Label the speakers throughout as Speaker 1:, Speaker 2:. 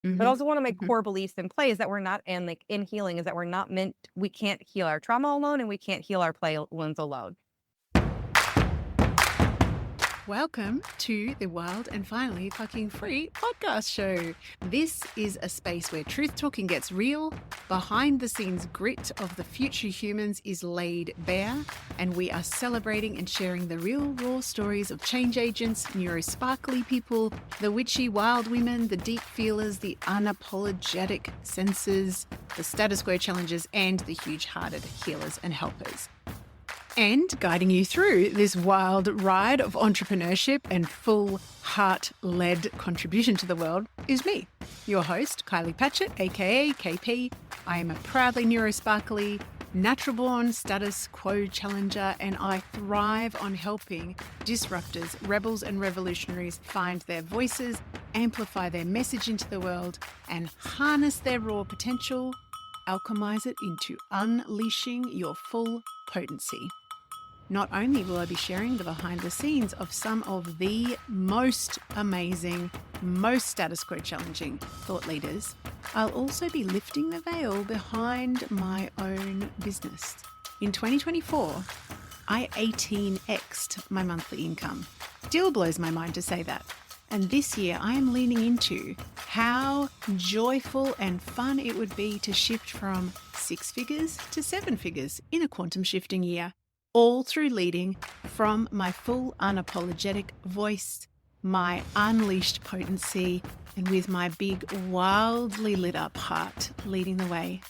Speaker 1: But
Speaker 2: Mhm.
Speaker 1: also one of my
Speaker 2: Mhm.
Speaker 1: core beliefs in play is that we're not, and like in healing is that we can't heal our trauma alone and we can't heal our play wounds alone.
Speaker 2: Welcome to the Wild and Finally Fucking Free podcast show. This is a space where truth talking gets real, behind the scenes grit of the future humans is laid bare, and we are celebrating and sharing the real raw stories of change agents, neurosparkly people, the witchy wild women, the deep feelers, the unapologetic sensors, the status quo challengers, and the huge-hearted healers and helpers. And guiding you through this wild ride of entrepreneurship and full heart led contribution to the world is me, your host, Kylie Patchett, aka KP. I am a proudly neurosparkly, natural born status quo challenger, and I thrive on helping disruptors, rebels, and revolutionaries find their voices, amplify their message into the world, and harness their raw potential, alchemize it into unleashing your full potency. Not only will I be sharing the behind the scenes of some of the most amazing, most status quo challenging thought leaders, I'll also be lifting the veil behind my own business. In 2024, I 18x'd my monthly income. Still blows my mind to say that. And this year I am leaning into how joyful and fun it would be to shift from 6 figures to 7 figures in a quantum shifting year, all through leading from my full unapologetic voice, my unleashed potency, and with my big, wildly lit up heart leading the way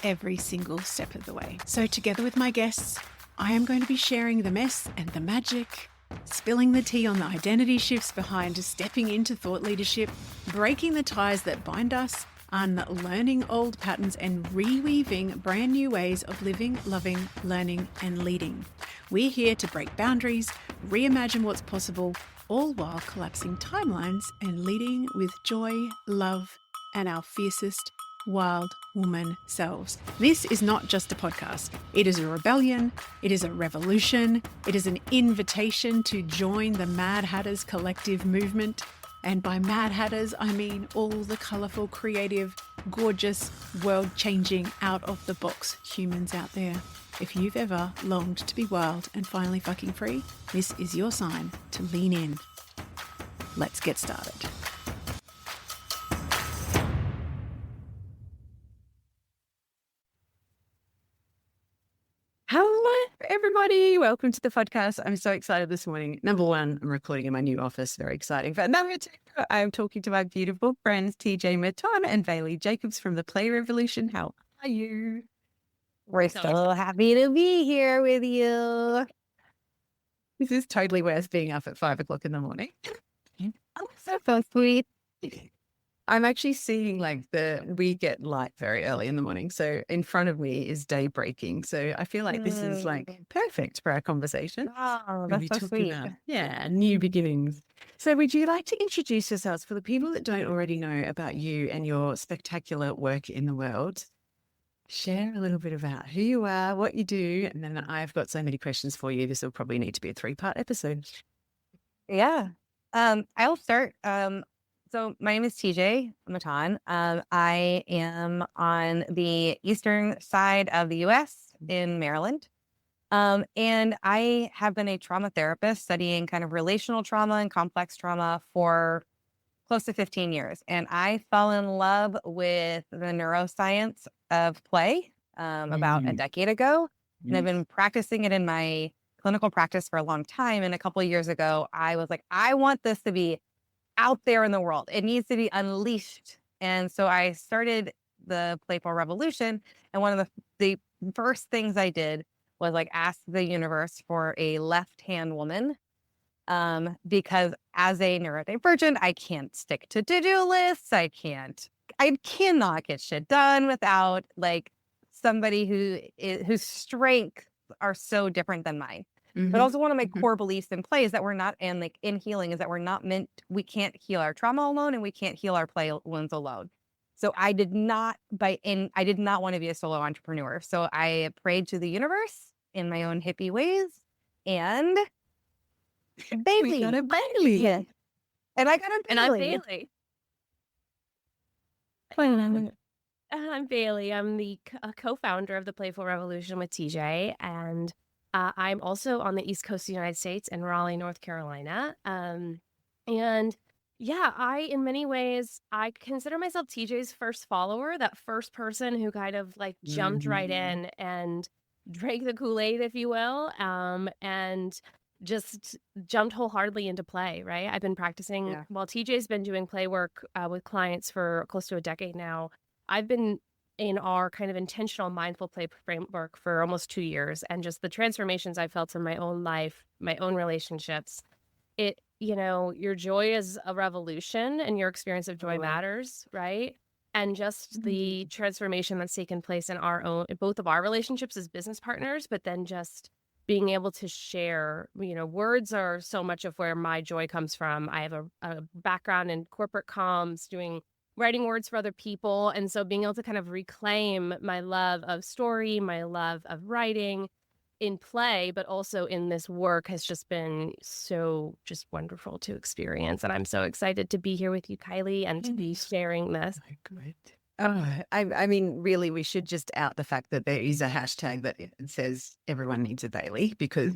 Speaker 2: every single step of the way. So together with my guests, I am going to be sharing the mess and the magic, spilling the tea on the identity shifts behind stepping into thought leadership, breaking the ties that bind us, unlearning old patterns, and reweaving brand new ways of living, loving, learning, and leading. We're here to break boundaries, reimagine what's possible, all while collapsing timelines and leading with joy, love, and our fiercest wild woman selves. This is not just a podcast. It is a rebellion. It is a revolution. It is an invitation to join the Mad Hatters collective movement. And by Mad Hatters, I mean all the colourful, creative, gorgeous, world-changing, out-of-the-box humans out there. If you've ever longed to be wild and finally fucking free, this is your sign to lean in. Let's get started. Hello, everybody. Welcome to the podcast. I'm so excited this morning. Number one, I'm recording in my new office. Very exciting. But number two, I'm talking to my beautiful friends, TJ Matton and Bailey Jacobs from the Playful Revolution. How are you?
Speaker 1: We're so happy to be here with you.
Speaker 2: This is totally worth being up at 5 o'clock in the morning.
Speaker 1: Oh, so sweet.
Speaker 2: I'm actually seeing we get light very early in the morning. So in front of me is day breaking. So I feel like this is perfect for our conversation.
Speaker 1: Oh,
Speaker 2: We'll
Speaker 1: that's
Speaker 2: be
Speaker 1: so
Speaker 2: talking
Speaker 1: sweet.
Speaker 2: about, new beginnings. So would you like to introduce yourselves for the people that don't already know about you and your spectacular work in the world? Share a little bit about who you are, what you do, and then I've got so many questions for you. This will probably need to be a 3-part episode.
Speaker 1: Yeah. I'll start. So my name is TJ Matton. I am on the eastern side of the US in Maryland. And I have been a trauma therapist studying kind of relational trauma and complex trauma for close to 15 years. And I fell in love with the neuroscience of play about a decade ago. And I've been practicing it in my clinical practice for a long time. And a couple of years ago, I was like, I want this to be out there in the world. It needs to be unleashed. And so I started the Playful Revolution. And one of the first things I did was like ask the universe for a left-hand woman. Because as a neurodivergent, I can't stick to to-do lists. I cannot get shit done without like somebody whose strengths are so different than mine. But also one of my core beliefs in play is that we're not, and like in healing is that we can't heal our trauma alone and we can't heal our play wounds alone. So I did not want to be a solo entrepreneur. So I prayed to the universe in my own hippie ways and
Speaker 2: We got
Speaker 1: Bailey.
Speaker 2: a Bailey.
Speaker 1: Yeah. And I got a Bailey.
Speaker 3: And I'm Bailey. I'm Bailey. I'm the co-founder of the Playful Revolution with TJ, and I'm also on the East Coast of the United States in Raleigh, North Carolina. And yeah, in many ways, I consider myself TJ's first follower, that first person who kind of like jumped right in and drank the Kool-Aid, if you will, and just jumped wholeheartedly into play, right? I've been practicing, while TJ's been doing play work with clients for close to a decade now. I've been in our kind of intentional mindful play framework for almost 2 years, and just the transformations I felt in my own life, my own relationships. Your joy is a revolution and your experience of joy matters, right? And just the transformation that's taken place in both of our relationships as business partners, but then just being able to share, words are so much of where my joy comes from. I have a background in corporate comms, writing words for other people. And so being able to kind of reclaim my love of story, my love of writing in play, but also in this work has just been so just wonderful to experience. And I'm so excited to be here with you, Kylie, and to be sharing this.
Speaker 2: Great. Oh, I mean, really, we should just out the fact that there is a hashtag that says everyone needs a Bailey, because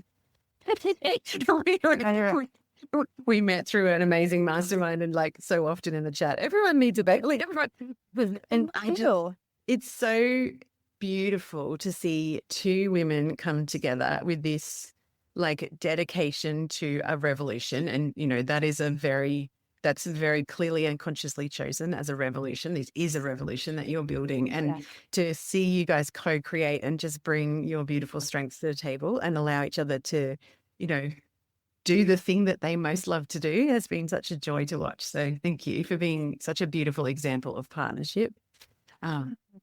Speaker 2: we met through an amazing mastermind, and like so often in the chat, everyone needs a Bailey. And it's so beautiful to see two women come together with this like dedication to a revolution. And, that's very clearly and consciously chosen as a revolution. This is a revolution that you're building. And to see you guys co-create and just bring your beautiful strengths to the table and allow each other to, do the thing that they most love to do has been such a joy to watch. So thank you for being such a beautiful example of partnership.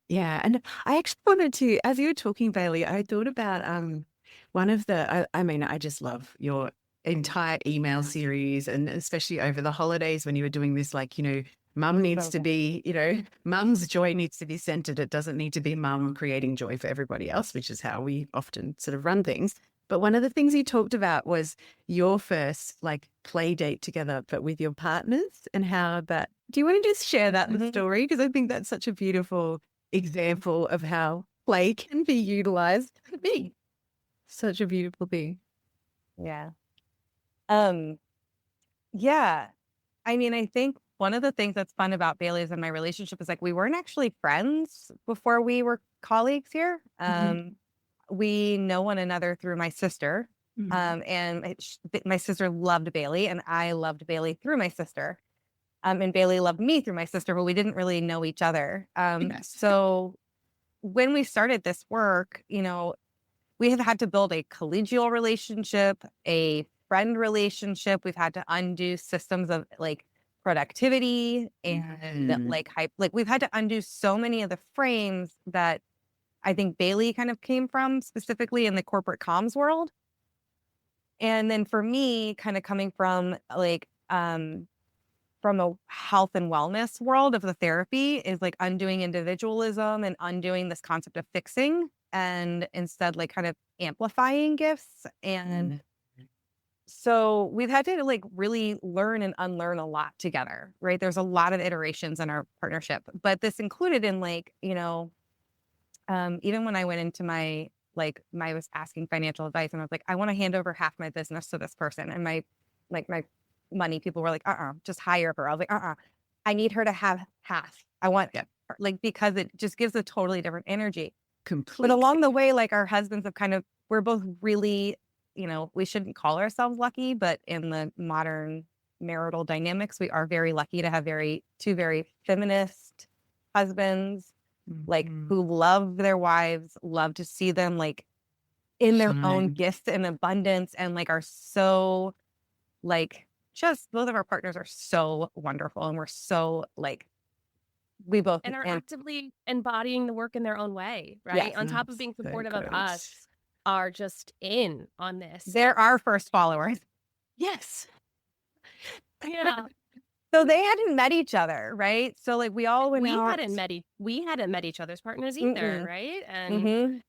Speaker 2: Yeah. And I actually wanted to, as you were talking, Bailey, I thought about one of I just love your entire email series, and especially over the holidays when you were doing this, like, mum needs to be, mum's joy needs to be centered. It doesn't need to be mum creating joy for everybody else, which is how we often sort of run things. But one of the things you talked about was your first like play date together, but with your partners, and how that, do you want to just share that story? Because I think that's such a beautiful example of how play can be utilized to be such a beautiful thing.
Speaker 1: Yeah. Yeah. I mean, I think one of the things that's fun about Bailey's and my relationship is like we weren't actually friends before we were colleagues here. We know one another through my sister. And my sister loved Bailey, and I loved Bailey through my sister. And Bailey loved me through my sister, but we didn't really know each other. So when we started this work, we have had to build a collegial relationship, a friend relationship. We've had to undo systems of like productivity and like we've had to undo so many of the frames that I think Bailey kind of came from, specifically in the corporate comms world. And then for me, kind of coming from like from a health and wellness world of the therapy, is like undoing individualism and undoing this concept of fixing, and instead like kind of amplifying gifts. And so we've had to like really learn and unlearn a lot together, right? There's a lot of iterations in our partnership, but this included in like, even when I went into I was asking financial advice, and I was like, I want to hand over half my business to this person. And my money people were like, just hire her. I was like, I need her to have half. I want her, like, because it just gives a totally different energy.
Speaker 2: Completely.
Speaker 1: But along the way, like our husbands have we're both really, we shouldn't call ourselves lucky, but in the modern marital dynamics, we are very lucky to have two very feminist husbands, like who love their wives, love to see them like in their own gifts and abundance, and like are so like, just both of our partners are so wonderful, and we're so like, we both
Speaker 3: and are actively embodying the work in their own way, right? On top of being supportive of us, are just in on this.
Speaker 1: They're our first followers.
Speaker 2: Yes.
Speaker 3: Yeah.
Speaker 1: So they hadn't met each other, right? So like we hadn't
Speaker 3: met each other's partners either, right? And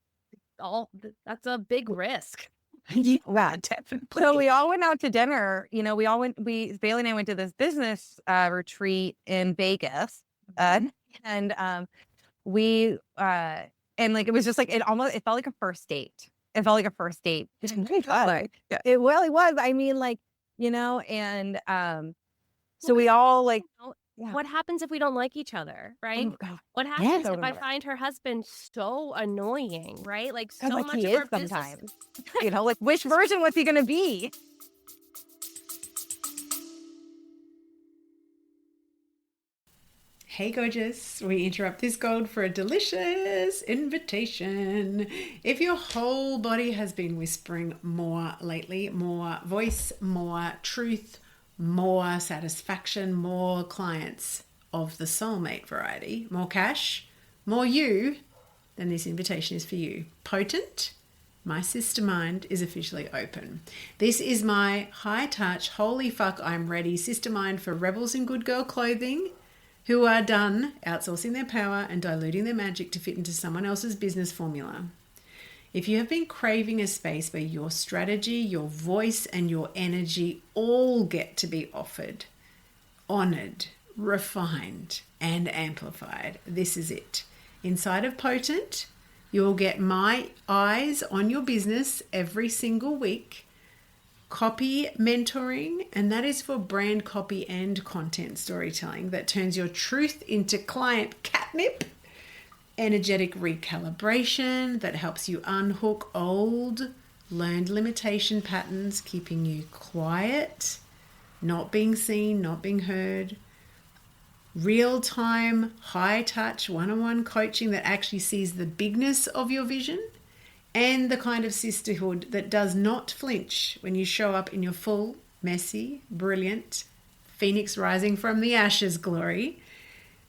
Speaker 3: that's a big risk.
Speaker 2: Yeah, definitely.
Speaker 1: So we all went out to dinner. Bailey and I went to this business retreat in Vegas. And we and like it was just like it felt like a first date. It felt like a first date. It really was. I mean, like, and so we all like, yeah.
Speaker 3: What happens if we don't like each other, right?
Speaker 1: Oh God.
Speaker 3: What happens
Speaker 1: So
Speaker 3: if I find her husband so annoying, right? Like so
Speaker 1: like
Speaker 3: much
Speaker 1: he
Speaker 3: of
Speaker 1: is
Speaker 3: our business.
Speaker 1: sometimes. Like which version was he gonna be?
Speaker 2: Hey gorgeous, we interrupt this gold for a delicious invitation. If your whole body has been whispering more lately, more voice, more truth, more satisfaction, more clients of the soulmate variety, more cash, more you, then this invitation is for you. Potent, my sister mind is officially open. This is my high touch, holy fuck, I'm ready sister mind for rebels in good girl clothing who are done outsourcing their power and diluting their magic to fit into someone else's business formula. If you have been craving a space where your strategy, your voice, and your energy all get to be offered, honored, refined, and amplified, this is it. Inside of Potent, you'll get my eyes on your business every single week, copy mentoring, and that is for brand copy and content storytelling that turns your truth into client catnip, energetic recalibration that helps you unhook old learned limitation patterns, keeping you quiet, not being seen, not being heard, real-time, high-touch, one-on-one coaching that actually sees the bigness of your vision, and the kind of sisterhood that does not flinch when you show up in your full, messy, brilliant, phoenix rising from the ashes glory.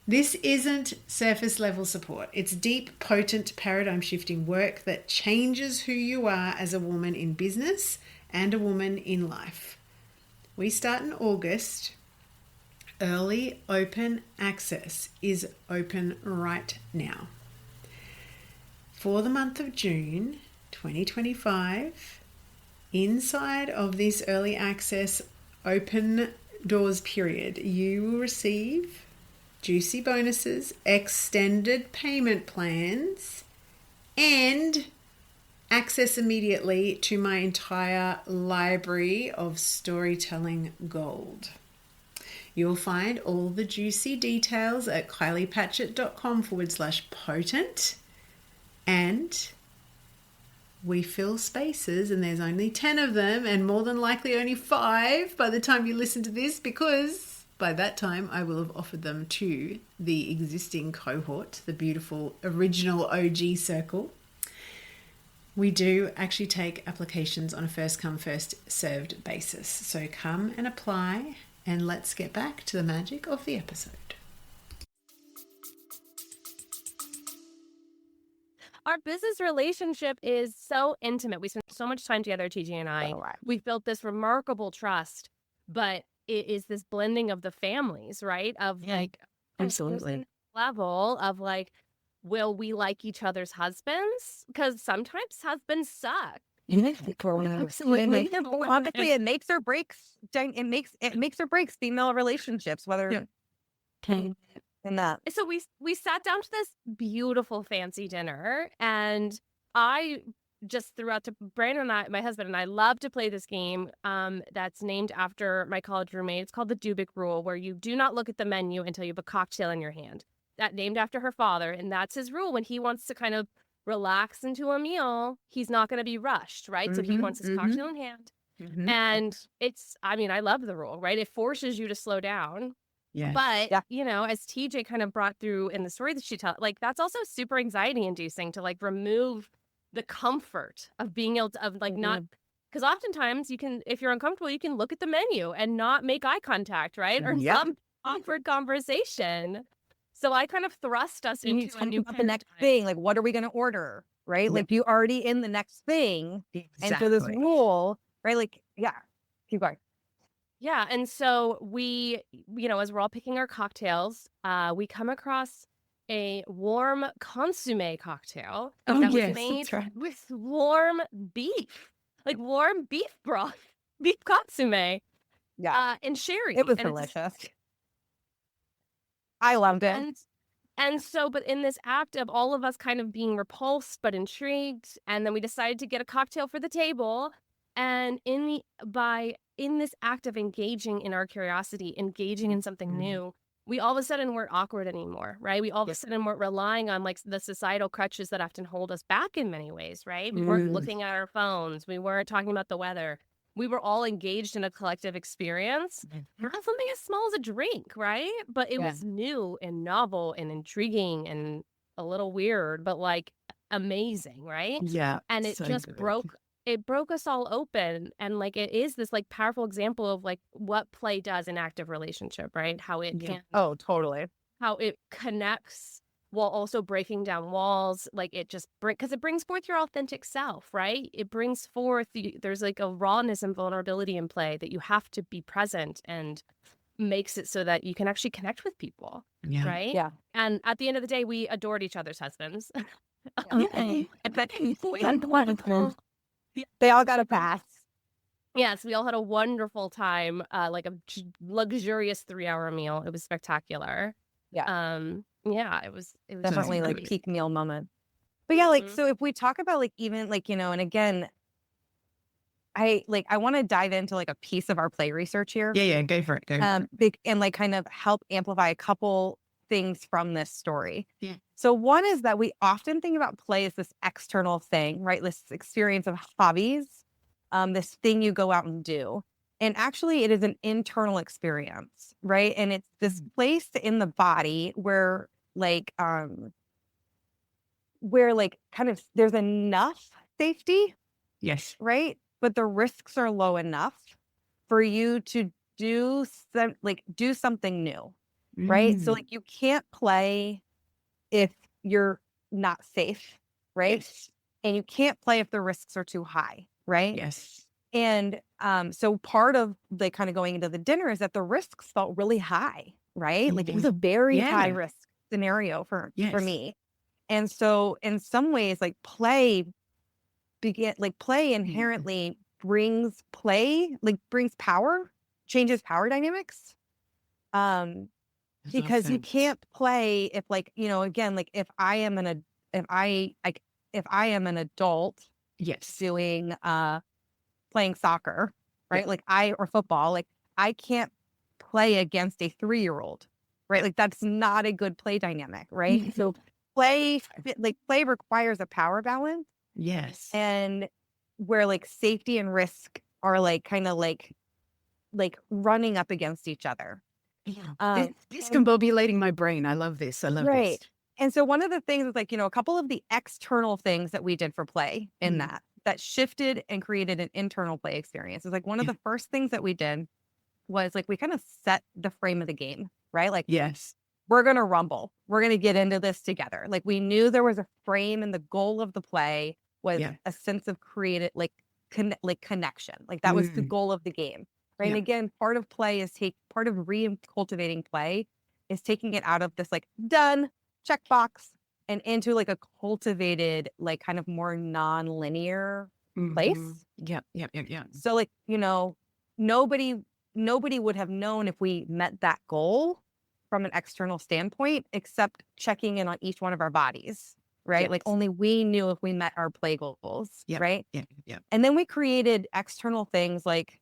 Speaker 2: This isn't surface level support. It's deep, potent, paradigm shifting work that changes who you are as a woman in business and a woman in life. We start in August. Early open access is open right now. For the month of June 2025, inside of this early access open doors period, you will receive juicy bonuses, extended payment plans, and access immediately to my entire library of storytelling gold. You'll find all the juicy details at kyliepatchett.com/potent. And we fill spaces, and there's only 10 of them, and more than likely only 5 by the time you listen to this, because by that time I will have offered them to the existing cohort, the beautiful original OG circle. We do actually take applications on a first come, first served basis. So come and apply, and let's get back to the magic of the episode.
Speaker 3: Our business relationship is so intimate. We spend so much time together, TJ and I. We've built this remarkable trust, but it is this blending of the families, right? Of like,
Speaker 1: absolutely.
Speaker 3: Level of like, will we like each other's husbands? Because sometimes husbands suck.
Speaker 1: Absolutely. Obviously, it makes or breaks. It makes or breaks female relationships, whether in that.
Speaker 3: So we sat down to this beautiful fancy dinner, and I just threw out to Brandon and I, my husband and I, love to play this game that's named after my college roommate. It's called the Dubik Rule, where you do not look at the menu until you have a cocktail in your hand. That named after her father, and that's his rule when he wants to kind of relax into a meal. He's not going to be rushed, right? So he wants his cocktail in hand. And I love the rule, right? It forces you to slow down. Yes. But, as TJ kind of brought through in the story that she told, like, that's also super anxiety inducing to like remove the comfort of being able to, not, because oftentimes you can, if you're uncomfortable, you can look at the menu and not make eye contact, right? Or some awkward conversation. So I kind of thrust us into a new
Speaker 1: the next thing. Like, what are we going to order? Right? Like, you already in the next thing. Exactly. And so this rule, right? Like, keep going.
Speaker 3: Yeah. And so we, as we're all picking our cocktails, we come across a warm consomme cocktail that was made with warm beef, like warm beef broth, beef consomme.
Speaker 1: Yeah.
Speaker 3: And sherry.
Speaker 1: It was delicious. I loved it.
Speaker 3: And And so, but in this act of all of us kind of being repulsed but intrigued, and then we decided to get a cocktail for the table. And in this act of engaging in our curiosity, engaging in something new, we all of a sudden weren't awkward anymore, right? We all of a sudden weren't relying on like the societal crutches that often hold us back in many ways, right? We weren't looking at our phones. We weren't talking about the weather. We were all engaged in a collective experience. Something as small as a drink, right? But it was new and novel and intriguing and a little weird, but like amazing, right?
Speaker 4: Yeah.
Speaker 3: And it
Speaker 4: so
Speaker 3: just
Speaker 4: good.
Speaker 3: broke us all open. And like it is this like powerful example of like what play does in active relationship, right? How it can
Speaker 1: Oh, totally.
Speaker 3: how it connects while also breaking down walls. Like it just because it brings forth your authentic self, right? It brings forth there's like a rawness and vulnerability in play that you have to be present, and makes it so that you can actually connect with people,
Speaker 4: Yeah.
Speaker 3: right?
Speaker 1: Yeah.
Speaker 3: And at the end of the day, we adored each other's husbands.
Speaker 1: They all got a pass.
Speaker 3: Yes, we all had a wonderful time, like a luxurious 3-hour meal. It was spectacular. Yeah, it was
Speaker 1: Definitely like
Speaker 4: good.
Speaker 1: peak meal moment. But yeah, like, so if we talk about like, even like, and again, I want to dive into like a piece of our play research here.
Speaker 4: Yeah, go for it.
Speaker 1: And like kind of help amplify a couple things from this story.
Speaker 4: Yeah.
Speaker 1: So one is that we often think about play as this external thing, right? This experience of hobbies, this thing you go out and do. And actually it is an internal experience, right? And it's this place in the body where kind of there's enough safety,
Speaker 4: Yes.
Speaker 1: right? But the risks are low enough for you to do something new, right? So like you can't play if you're not safe, right?
Speaker 4: Yes.
Speaker 1: And you can't play if the risks are too high, right?
Speaker 4: Yes.
Speaker 1: And so part of the kind of going into the dinner is that the risks felt really high, right? Like it was a very high risk scenario for me. And so in some ways, like play inherently brings power, changes power dynamics. Because you can't play if again, like if I am an adult doing playing soccer, right? Like or football, like I can't play against a 3-year-old, right? Like that's not a good play dynamic, right? So play requires a power balance.
Speaker 4: Yes.
Speaker 1: And where like safety and risk are like kind of like running up against each other.
Speaker 4: This combobulating my brain. I love this. I love this.
Speaker 1: And so one of the things is like, a couple of the external things that we did for play in that shifted and created an internal play experience is like one of the first things that we did was like we kind of set the frame of the game, right? Like, we're going to rumble. We're going to get into this together. Like we knew there was a frame, and the goal of the play was a sense of creative, connection. Like that was the goal of the game. Right. And again, part of play is part of cultivating play is taking it out of this like done checkbox and into like a cultivated, like kind of more non-linear place.
Speaker 4: Yeah.
Speaker 1: So like, nobody would have known if we met that goal from an external standpoint, except checking in on each one of our bodies. Right.
Speaker 4: Yes.
Speaker 1: Like only we knew if we met our play goals. Right.
Speaker 4: Yeah.
Speaker 1: And then we created external things like,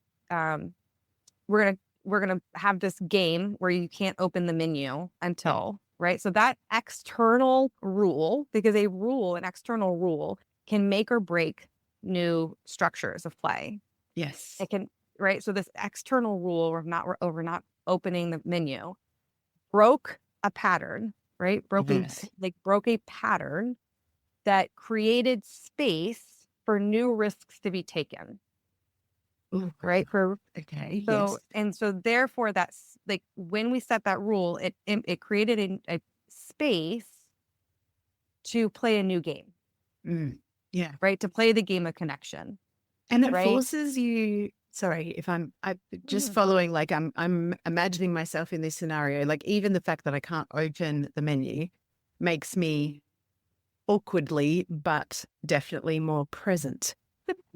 Speaker 1: we're gonna have this game where you can't open the menu until right. So that external rule, because an external rule can make or break new structures of play.
Speaker 4: Yes.
Speaker 1: It can, right. So this external rule of not opening the menu broke a pattern, right? Broke a pattern that created space for new risks to be taken.
Speaker 4: Ooh,
Speaker 1: right.
Speaker 4: And
Speaker 1: so therefore that's like when we set that rule, it created a space to play a new game. Right. To play the game of connection.
Speaker 4: And it forces you, sorry, if I'm just following, like I'm imagining myself in this scenario, like even the fact that I can't open the menu makes me awkwardly, but definitely more present.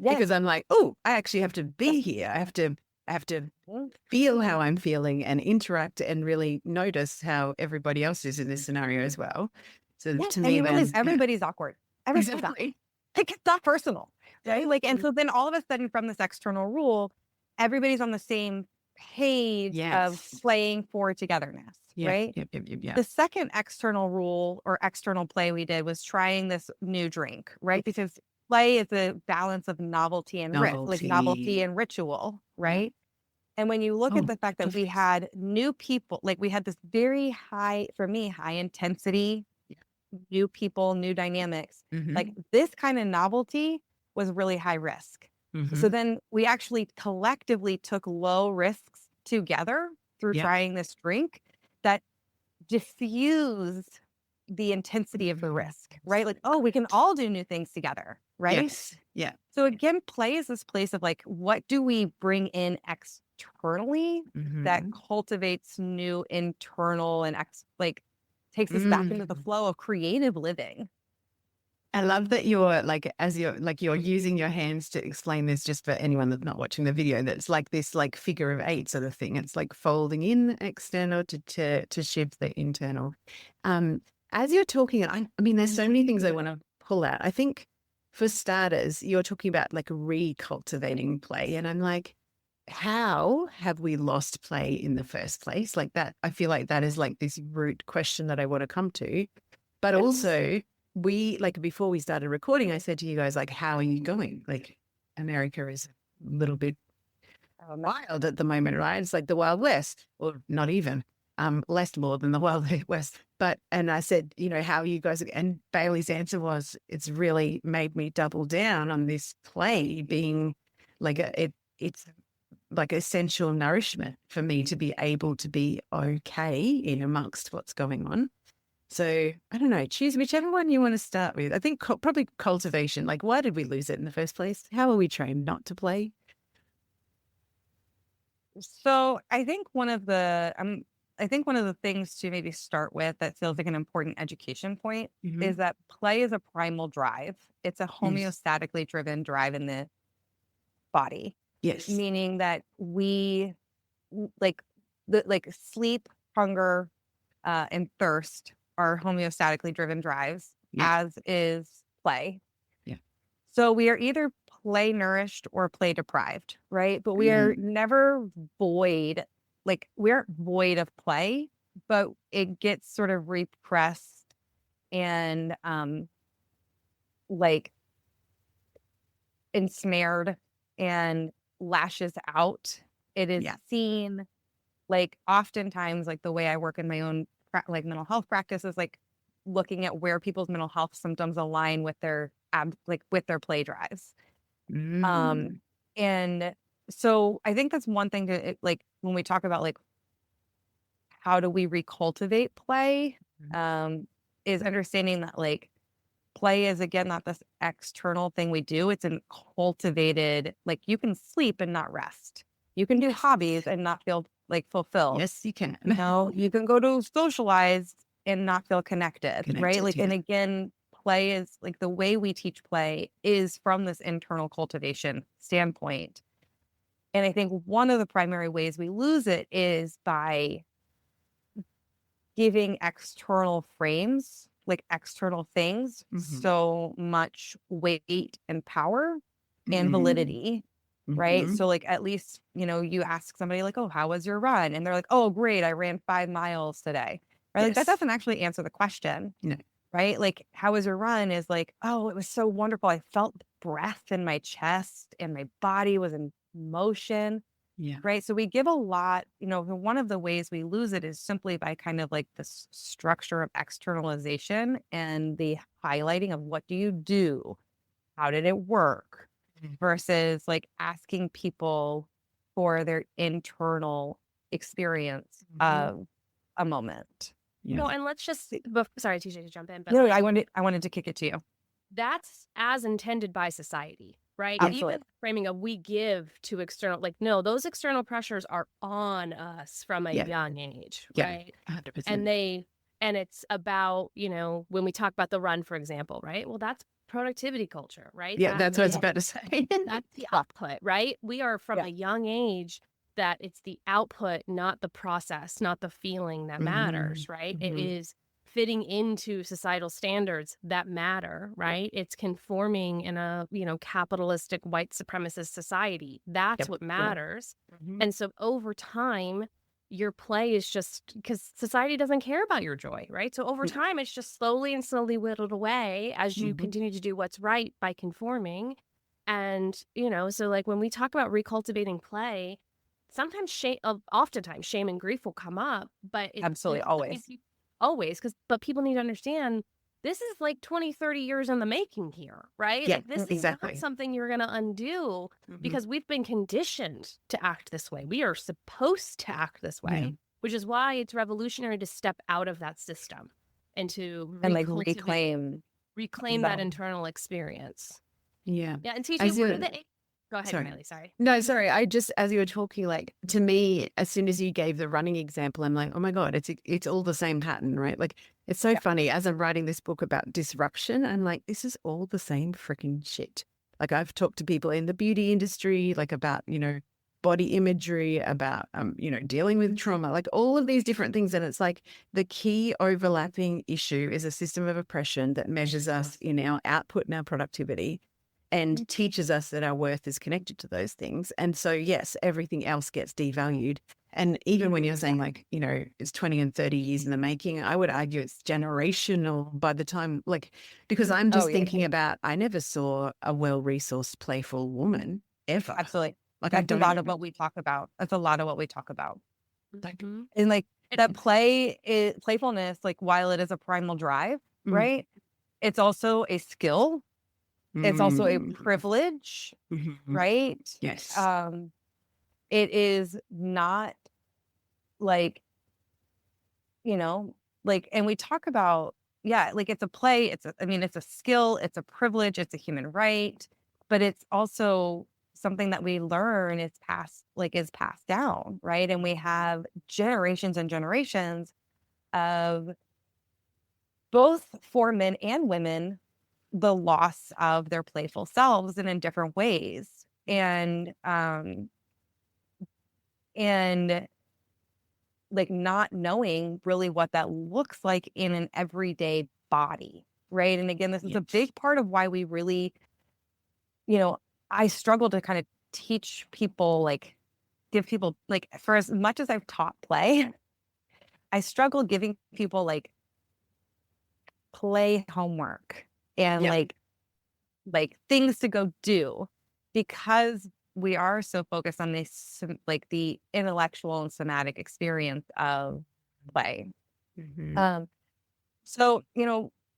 Speaker 4: Because I'm like, oh, I actually have to be here. I have to I have to feel how I'm feeling and interact and really notice how everybody else is in this scenario as well. So
Speaker 1: Yeah,
Speaker 4: to
Speaker 1: and
Speaker 4: me,
Speaker 1: you realize
Speaker 4: then,
Speaker 1: everybody's awkward. Everybody's
Speaker 4: exactly.
Speaker 1: like, it's not personal, right? Like, and so then all of a sudden from this external rule, everybody's on the same page of
Speaker 4: Yes.
Speaker 1: playing for togetherness,
Speaker 4: Yeah.
Speaker 1: right?
Speaker 4: Yeah.
Speaker 1: The second external rule or external play we did was trying this new drink, right? Because play is a balance of novelty and risk, like novelty and ritual, right? And when you look at
Speaker 4: Oh,
Speaker 1: the fact that we had new people, like we had this very high, for me, high intensity, new people, new dynamics, like this kind of novelty was really high risk. So then we actually collectively took low risks together through trying this drink that diffused the intensity of the risk, right? Like, oh, we can all do new things together, right?
Speaker 4: Yes. Yeah.
Speaker 1: So again, play is this place of like, what do we bring in externally that cultivates new internal and like takes us back into the flow of creative living.
Speaker 4: I love that you're like, as you're using your hands to explain this, just for anyone that's not watching the video, that's like this like figure of eight sort of thing. It's like folding in external to shift the internal. As you're talking, I mean, there's so many things I want to pull out. I think for starters, you're talking about like recultivating play. And I'm like, how have we lost play in the first place? Like that, I feel like that is like this root question that I want to come to. But also, we, like before we started recording, I said to you guys, like, how are you going? Like, America is a little bit wild at the moment, right? It's like the Wild West, or not even, less more than the Wild West. But, and I said, you know, how are you guys? And Bailey's answer was, it's really made me double down on this play being like it's like essential nourishment for me to be able to be okay in amongst what's going on. So I don't know, choose whichever one you want to start with. I think probably cultivation. Like, why did we lose it in the first place? How are we trained not to play?
Speaker 1: So I think one of the things to maybe start with that feels like an important education point is that play is a primal drive. It's a homeostatically driven drive in the body.
Speaker 4: Yes.
Speaker 1: Meaning that we like sleep, hunger, and thirst are homeostatically driven drives, as is play.
Speaker 4: Yeah.
Speaker 1: So we are either play nourished or play deprived, right? But we are never void, like we aren't void of play, but it gets sort of repressed and like ensnared and lashes out. It is seen like oftentimes, like the way I work in my own like mental health practice is like looking at where people's mental health symptoms align with their with their play drives. And so I think that's one thing to like when we talk about like how do we recultivate play, is understanding that like play is again not this external thing we do. It's a cultivated, like you can sleep and not rest. You can do hobbies and not feel like fulfilled.
Speaker 4: Yes, you can.
Speaker 1: You know, you can go to socialize and not feel connected, right? Like, and again, play is like the way we teach play is from this internal cultivation standpoint. And I think one of the primary ways we lose it is by giving external frames, like external things, so much weight and power and validity. Right. So like, at least, you know, you ask somebody like, oh, how was your run? And they're like, oh, great. I ran 5 miles today. Right. Like that doesn't actually answer the question.
Speaker 4: No.
Speaker 1: Right. Like, how was your run is like, oh, it was so wonderful. I felt breath in my chest and my body was in motion.
Speaker 4: Yeah.
Speaker 1: Right. So we give a lot, you know, one of the ways we lose it is simply by kind of like this structure of externalization and the highlighting of what do you do? How did it work? Versus like asking people for their internal experience of a moment.
Speaker 3: Yeah. No, and let's just sorry, TJ, to jump in, but
Speaker 1: no, like, I wanted to kick it to you.
Speaker 3: That's as intended by society, right?
Speaker 1: Absolutely.
Speaker 3: Even framing of we give to external, like no, those external pressures are on us from a young age, right? 100%. And it's about, you know, when we talk about the run, for example, right? Well, that's productivity culture, right?
Speaker 4: Yeah, that's what I was about to say.
Speaker 3: That's the output, right? We are from a young age that it's the output, not the process, not the feeling that matters, right? It is fitting into societal standards that matter, right? It's conforming in a, capitalistic white supremacist society. That's what matters. And so over time, your play is just because society doesn't care about your joy, right? So over time, it's just slowly and slowly whittled away as you continue to do what's right by conforming. And, so like when we talk about recultivating play, sometimes oftentimes shame and grief will come up, but
Speaker 1: Absolutely, always.
Speaker 3: Always, but people need to understand this is like 20, 30 years in the making here, right?
Speaker 4: Yeah,
Speaker 3: Like this is
Speaker 4: exactly.
Speaker 3: not something you're going to undo because we've been conditioned to act this way. We are supposed to act this way, which is why it's revolutionary to step out of that system and to reclaim that internal experience.
Speaker 4: Yeah.
Speaker 3: Yeah. And TJ, go ahead,
Speaker 4: Sorry.
Speaker 3: Miley. Sorry.
Speaker 4: No, sorry. I just, as you were talking, like to me, as soon as you gave the running example, I'm like, oh my God, it's all the same pattern, right? Like it's so funny. As I'm writing this book about disruption, I'm like, this is all the same freaking shit. Like I've talked to people in the beauty industry, like about, body imagery, about, dealing with trauma, like all of these different things. And it's like the key overlapping issue is a system of oppression that measures us in our output and our productivity, and teaches us that our worth is connected to those things. And so, yes, everything else gets devalued. And even when you're saying like, it's 20 and 30 years in the making, I would argue it's generational by the time, like, because I'm just thinking about, I never saw a well-resourced, playful woman ever.
Speaker 1: Absolutely.
Speaker 4: Like
Speaker 1: That's a lot of what we talk about.
Speaker 3: Like,
Speaker 1: And like that playfulness, like while it is a primal drive, right? It's also a skill. It's also a privilege, right?
Speaker 4: Yes.
Speaker 1: It is not like, and we talk about, like it's a play, it's a skill, it's a privilege, it's a human right, but it's also something that we learn is passed down, right? And we have generations and generations of both for men and women, the loss of their playful selves and in different ways. And like not knowing really what that looks like in an everyday body, right? And again, this is a big part of why we really, I struggle to kind of teach people, like give people, like for as much as I've taught play, I struggle giving people like play homework and like things to go do, because we are so focused on this, like the intellectual and somatic experience of play. So,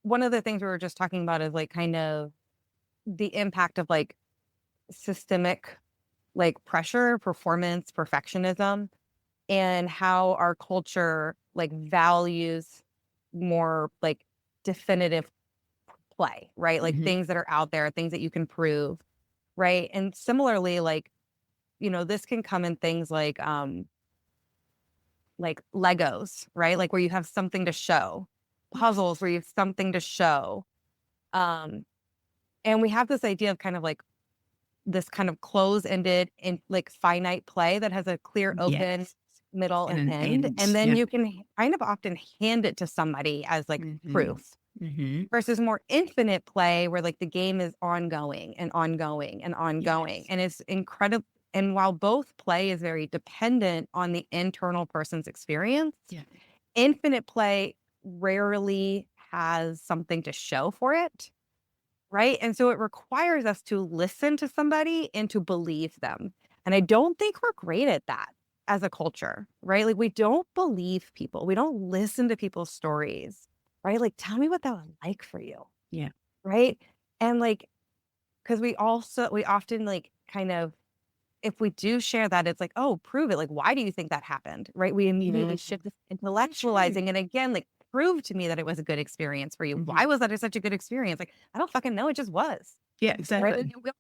Speaker 1: one of the things we were just talking about is like kind of the impact of like systemic, like pressure, performance, perfectionism, and how our culture like values more like definitive play, right? Like things that are out there, things that you can prove, right? And similarly, like, this can come in things like Legos, right? Like where you have something to show, puzzles where you have something to show. And we have this idea of kind of like this kind of close-ended and like finite play that has a clear open middle and end. And then you can kind of often hand it to somebody as like proof. Versus more infinite play where like the game is ongoing and ongoing and ongoing. And it's incredible. And while both play is very dependent on the internal person's experience, infinite play rarely has something to show for it, right? And so it requires us to listen to somebody and to believe them. And I don't think we're great at that as a culture, right? Like we don't believe people. We don't listen to people's stories. Right? Like, tell me what that was like for you.
Speaker 4: Yeah.
Speaker 1: Right. And like, because we often like kind of, if we do share that, it's like, oh, prove it. Like, why do you think that happened? Right. We immediately shift this intellectualizing. And again, like, prove to me that it was a good experience for you. Why was that such a good experience? Like, I don't fucking know. It just was.
Speaker 4: Yeah, exactly.
Speaker 3: Right?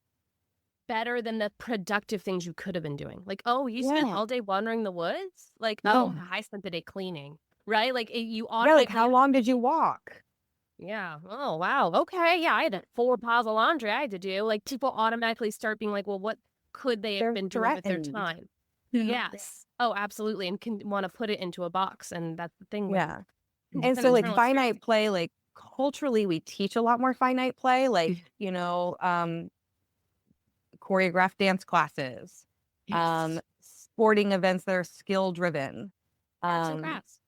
Speaker 3: Better than the productive things you could have been doing. Like, oh, you spent all day wandering the woods? Like, oh, I spent the day cleaning. Right? Like you automatically.
Speaker 1: Like how long did you walk?
Speaker 3: Yeah. Oh, wow. Okay. Yeah. I had 4 piles of laundry I had to do. Like people automatically start being like, well, what could they have been doing with their time? Yes. Oh, absolutely. And can want to put it into a box. And that's the thing.
Speaker 1: Yeah.
Speaker 3: It's
Speaker 1: And
Speaker 3: an
Speaker 1: so like
Speaker 3: internal
Speaker 1: finite
Speaker 3: experience.
Speaker 1: play, like culturally we teach a lot more finite play, like, choreographed dance classes,
Speaker 4: Yes.
Speaker 1: sporting events that are skill driven,
Speaker 3: Arts and
Speaker 1: um,
Speaker 3: crafts.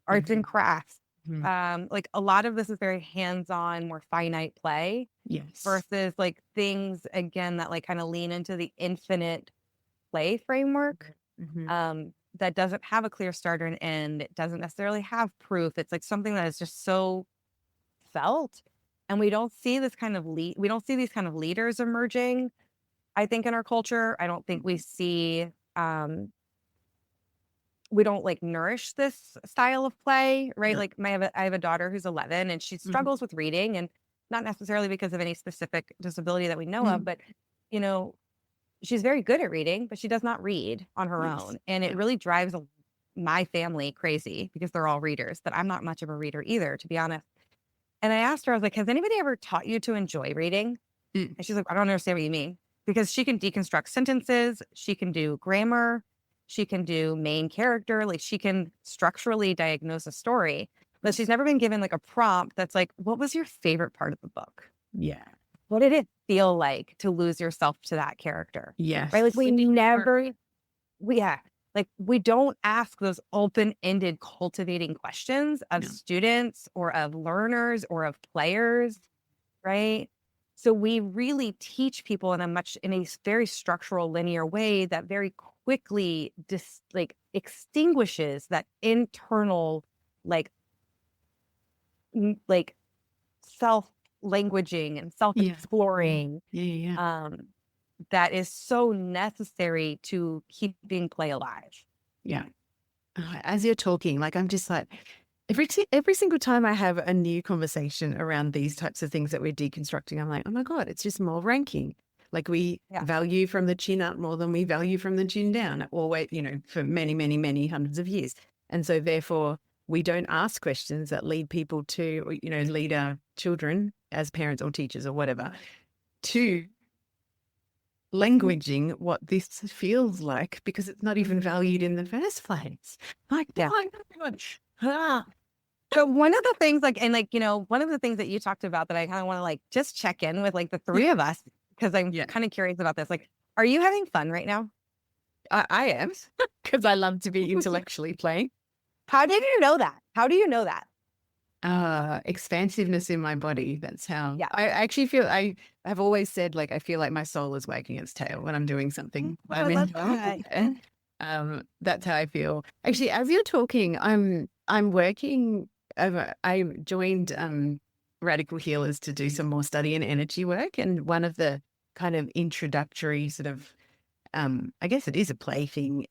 Speaker 1: arts and crafts.
Speaker 4: Mhm.
Speaker 1: Like a lot of this is very hands-on, more finite play
Speaker 4: Yes.
Speaker 1: versus like things again that like kind of lean into the infinite play framework. That doesn't have a clear starter and end. It doesn't necessarily have proof. It's like something that is just so felt. And we don't see this kind of we don't see these kind of leaders emerging, I think, in our culture. I don't think we see we don't like nourish this style of play, right?
Speaker 4: No.
Speaker 1: Like I have a daughter who's 11 and she struggles with reading, and not necessarily because of any specific disability that we know of, but you know, she's very good at reading, but she does not read on her
Speaker 4: Yes.
Speaker 1: own. And it really drives my family crazy because they're all readers, but I'm not much of a reader either, to be honest. And I asked her, I was like, has anybody ever taught you to enjoy reading? And she's like, I don't understand what you mean. Because she can deconstruct sentences, she can do grammar, she can do main character, like she can structurally diagnose a story. But she's never been given like a prompt that's like, what was your favorite part of the book?
Speaker 4: Yeah.
Speaker 1: What did it feel like to lose yourself to that character?
Speaker 4: Yes.
Speaker 1: Right? Like we don't ask those open-ended cultivating questions of
Speaker 4: No.
Speaker 1: students or of learners or of players, right? So we really teach people in a very structural linear way that very quickly extinguishes that internal like like self languaging and self
Speaker 4: Yeah.
Speaker 1: exploring
Speaker 4: Yeah.
Speaker 1: that is so necessary to keeping play alive.
Speaker 4: Yeah. As you're talking, like I'm just like every single time I have a new conversation around these types of things that we're deconstructing, I'm like, oh my God, it's just more ranking. Like we value from the chin up more than we value from the chin down, always, for many, many, many hundreds of years. And so therefore we don't ask questions that lead people to, lead our children as parents or teachers or whatever to languaging what this feels like because it's not even valued in the first place. Like, oh my God.
Speaker 1: So one of the things one of the things that you talked about that I kind of want to like just check in with like the three of us, because I'm kind of curious about this. Like, are you having fun right now?
Speaker 4: I am, because I love to be intellectually playing.
Speaker 1: How did you know that? How do you know that?
Speaker 4: Expansiveness in my body. That's how I actually feel. I have always said, like, I feel like my soul is wagging its tail when I'm doing something. That's how I feel. Actually, as you're talking, I'm working. I joined Radical Healers to do some more study in energy work, and one of the kind of introductory sort of, I guess it is a play thing,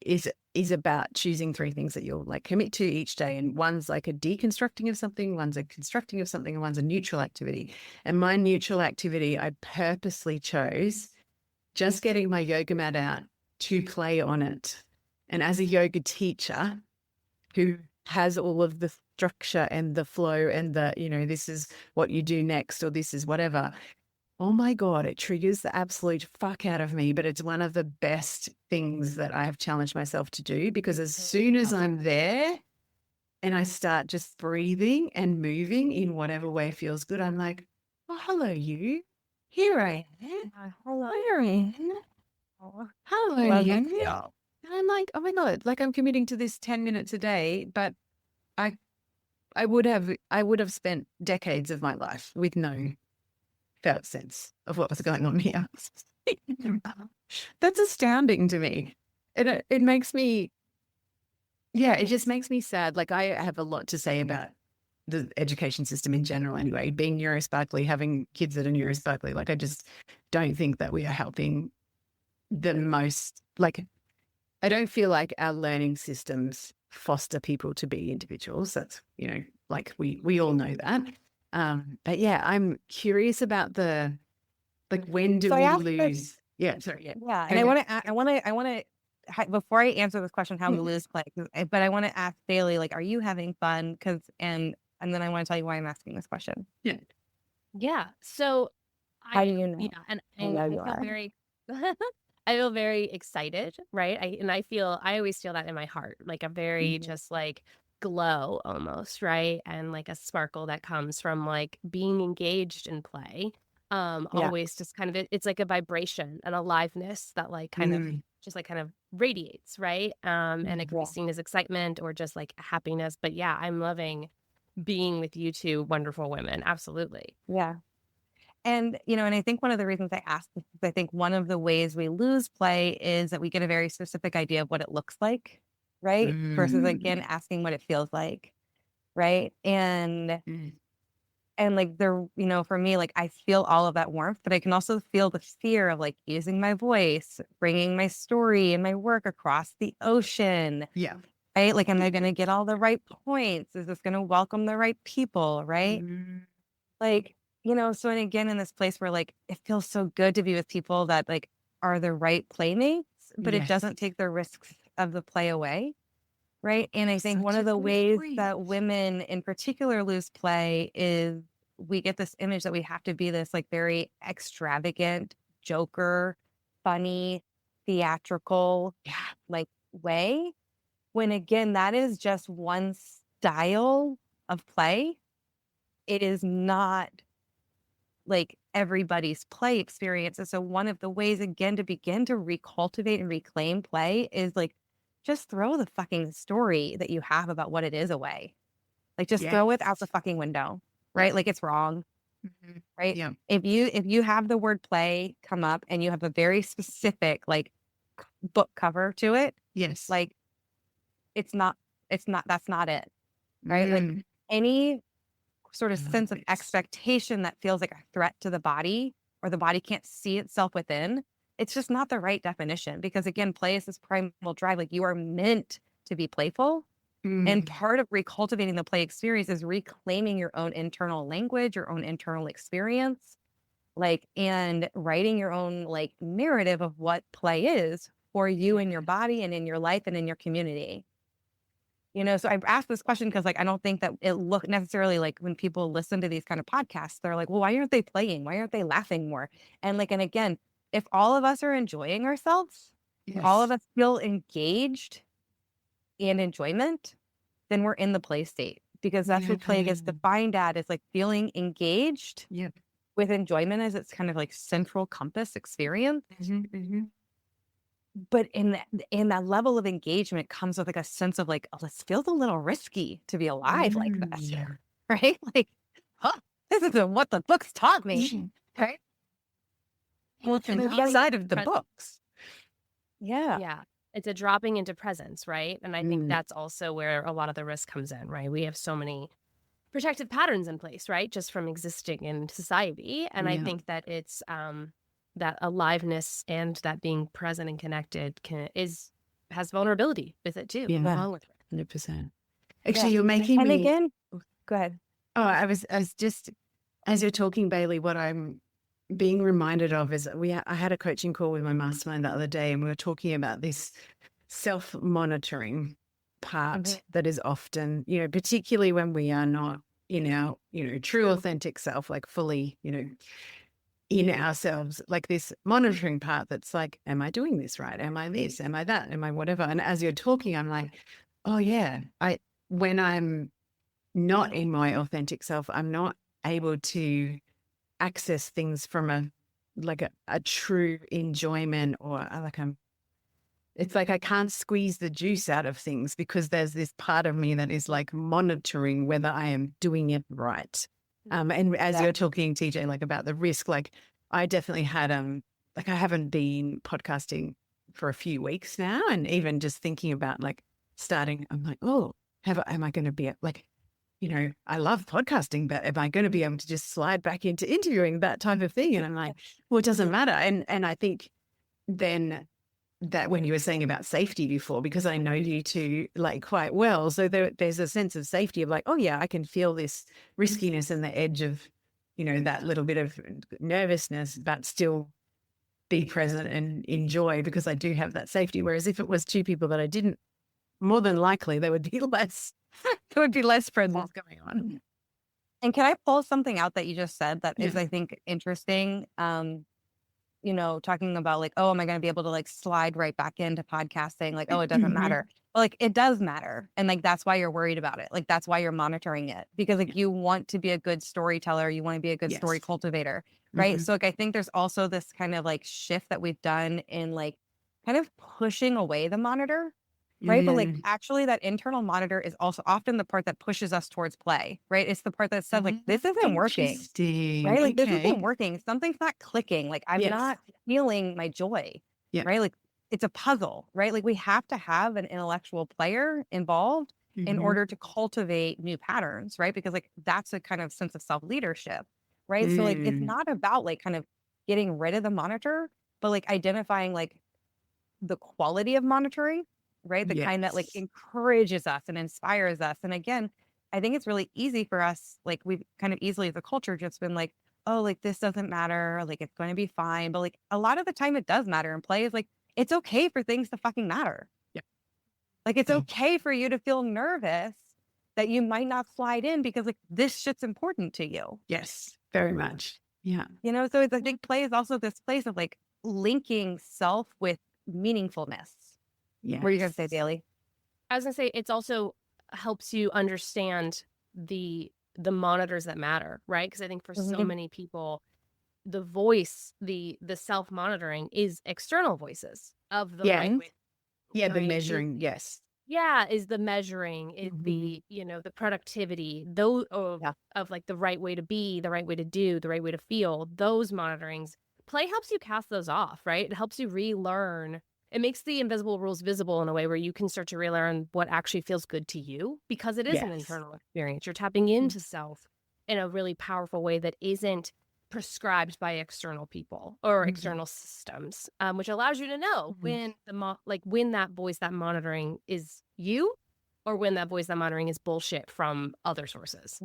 Speaker 4: is about choosing 3 things that you'll like commit to each day. And one's like a deconstructing of something, one's a constructing of something, and one's a neutral activity. And my neutral activity, I purposely chose just getting my yoga mat out to play on it. And as a yoga teacher who has all of the structure and the flow and the, this is what you do next, or this is whatever. Oh my God, it triggers the absolute fuck out of me, but it's one of the best things that I have challenged myself to do, because as soon as I'm there and I start just breathing and moving in whatever way feels good, I'm like, oh, hello, you. Here I am.
Speaker 1: Hello.
Speaker 4: Here I am. Hello, you. And I'm like, oh my God, like I'm committing to this 10 minutes a day, but I would have spent decades of my life with no felt sense of what was going on here. That's astounding to me. It makes me, it just makes me sad. Like I have a lot to say about the education system in general anyway, being neurosparkly, having kids that are neurosparkly. Like I just don't think that we are helping the most, like I don't feel like our learning systems foster people to be individuals. That's, like we all know that. But yeah, I'm curious about when do we lose? Yeah, sorry. Yeah.
Speaker 1: Yeah. And I want to, before I answer this question, how we lose play, but I want to ask Bailey, like, are you having fun? And then I want to tell you why I'm asking this question.
Speaker 4: Yeah.
Speaker 3: Yeah. So
Speaker 1: How do you know?
Speaker 3: Yeah. And
Speaker 1: I know
Speaker 3: I
Speaker 1: you
Speaker 3: felt
Speaker 1: are.
Speaker 3: very, I feel very excited, right? I always feel that in my heart, like a very just like glow almost, right? And like a sparkle that comes from like being engaged in play.
Speaker 1: Yeah.
Speaker 3: Always just kind of, it's like a vibration, an aliveness that like kind of just like kind of radiates, right? And it can be
Speaker 1: Yeah.
Speaker 3: seen as excitement or just like happiness. But yeah, I'm loving being with you two wonderful women. Absolutely.
Speaker 1: Yeah. And, and I think one of the reasons I asked this is I think one of the ways we lose play is that we get a very specific idea of what it looks like, right? Versus again, asking what it feels like, right? And like for me, like I feel all of that warmth, but I can also feel the fear of like using my voice, bringing my story and my work across the ocean,
Speaker 4: Yeah.
Speaker 1: right? Like, am I going to get all the right points? Is this going to welcome the right people, right? Like, so and again, in this place where like it feels so good to be with people that like are the right playmates, but it doesn't take the risks of the play away. Right. And I think one of the ways that women in particular lose play is we get this image that we have to be this like very extravagant, joker, funny, theatrical like way. When again, that is just one style of play. It is not like everybody's play experience. And so one of the ways again to begin to recultivate and reclaim play is like just throw the fucking story that you have about what it is away. Like just throw it out the fucking window, right? Like it's wrong, right?
Speaker 4: Yeah.
Speaker 1: If you have the word play come up and you have a very specific like book cover to it,
Speaker 4: Yes.
Speaker 1: like that's not it, right? Like any sort of sense of expectation that feels like a threat to the body or the body can't see itself within, it's just not the right definition. Because again, play is this primal drive. Like you are meant to be playful. And part of recultivating the play experience is reclaiming your own internal language, your own internal experience, like, and writing your own like narrative of what play is for you and your body and in your life and in your community. So I asked this question because like I don't think that it look necessarily like when people listen to these kind of podcasts, they're like, well, why aren't they playing? Why aren't they laughing more? And like, and again, if all of us are enjoying ourselves, all of us feel engaged and enjoyment, then we're in the play state because that's what play gets defined at is like feeling engaged with enjoyment as its kind of like central compass experience. But in that level of engagement comes with like a sense of like, oh, this feels a little risky to be alive like this, right? Like, this isn't what the books taught me, right?
Speaker 3: Well,
Speaker 4: And outside of the books.
Speaker 3: Yeah. It's a dropping into presence, right? And I think that's also where a lot of the risk comes in, right? We have so many protective patterns in place, right? Just from existing in society. And I think that it's that aliveness and that being present and connected has vulnerability with it too. Along with it.
Speaker 4: 100%. Actually, you're making
Speaker 1: and
Speaker 4: me.
Speaker 1: again, go ahead.
Speaker 4: Oh, I was just, as you're talking, Bailey, what I'm being reminded of is I had a coaching call with my mastermind the other day, and we were talking about this self-monitoring part that is often, particularly when we are not in our, true authentic self, like fully, in ourselves, like this monitoring part that's like, am I doing this right? Am I this? Am I that? Am I whatever? And as you're talking, I'm like, oh yeah, when I'm not in my authentic self, I'm not able to access things from a true enjoyment or it's like I can't squeeze the juice out of things because there's this part of me that is like monitoring whether I am doing it right. And as you're talking, TJ, like about the risk, like I definitely had like I haven't been podcasting for a few weeks now, and even just thinking about like starting, I'm like, oh, am I going to be like, I love podcasting, but am I going to be able to just slide back into interviewing, that type of thing? And I'm like, well, it doesn't matter. And I think then that when you were saying about safety before, because I know you two like quite well, so there's a sense of safety of like, oh yeah, I can feel this riskiness and the edge of, that little bit of nervousness, but still be present and enjoy because I do have that safety. Whereas if it was two people that I didn't, more than likely there would be less presence going on.
Speaker 1: And can I pull something out that you just said that is, I think, interesting? talking about like, oh, am I going to be able to like slide right back into podcasting? Like, oh, it doesn't matter. But like, it does matter. And like, that's why you're worried about it. Like, that's why you're monitoring it, because like you want to be a good storyteller. You want to be a good story cultivator. Right. So like, I think there's also this kind of like shift that we've done in like kind of pushing away the monitor. Right. But like actually that internal monitor is also often the part that pushes us towards play. Right. It's the part that says like, this isn't working. Right. Like this isn't working. Something's not clicking. Like I'm not feeling my joy. Right. Like it's a puzzle. Right. Like we have to have an intellectual player involved in order to cultivate new patterns. Right. Because like that's a kind of sense of self-leadership. Right. So like it's not about like kind of getting rid of the monitor, but like identifying like the quality of monitoring. Right. The kind that like encourages us and inspires us. And again, I think it's really easy for us. Like we've kind of easily as a culture just been like, oh, like this doesn't matter. Like it's going to be fine. But like a lot of the time it does matter. And play is like, it's okay for things to fucking matter. Like it's okay for you to feel nervous that you might not slide in because like this shit's important to you.
Speaker 4: Yes, very much. Yeah.
Speaker 1: So it's, I think play is also this place of like linking self with meaningfulness.
Speaker 4: Yeah.
Speaker 1: What are you going to say, Daly?
Speaker 3: I was going to say it's also helps you understand the monitors that matter, right? Because I think for so many people, the voice, the self-monitoring is external voices of the right way.
Speaker 4: Yeah, the measuring, yes.
Speaker 3: Yeah, is the measuring, is the, the productivity, those of like the right way to be, the right way to do, the right way to feel, those monitorings. Play helps you cast those off, right? It helps you relearn. It makes the invisible rules visible in a way where you can start to relearn what actually feels good to you, because it is an internal experience. You're tapping into self in a really powerful way that isn't prescribed by external people or external systems, which allows you to know when when that voice, that monitoring is you, or when that voice, that monitoring is bullshit from other sources.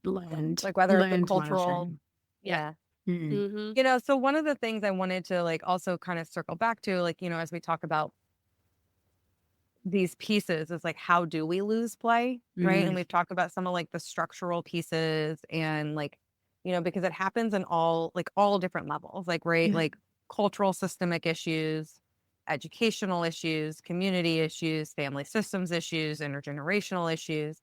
Speaker 1: Like whether it's a cultural, so one of the things I wanted to like also kind of circle back to, like, as we talk about these pieces is like, how do we lose play? Right. And we've talked about some of like the structural pieces and like, because it happens in all different levels, like, right. Like cultural systemic issues, educational issues, community issues, family systems issues, intergenerational issues.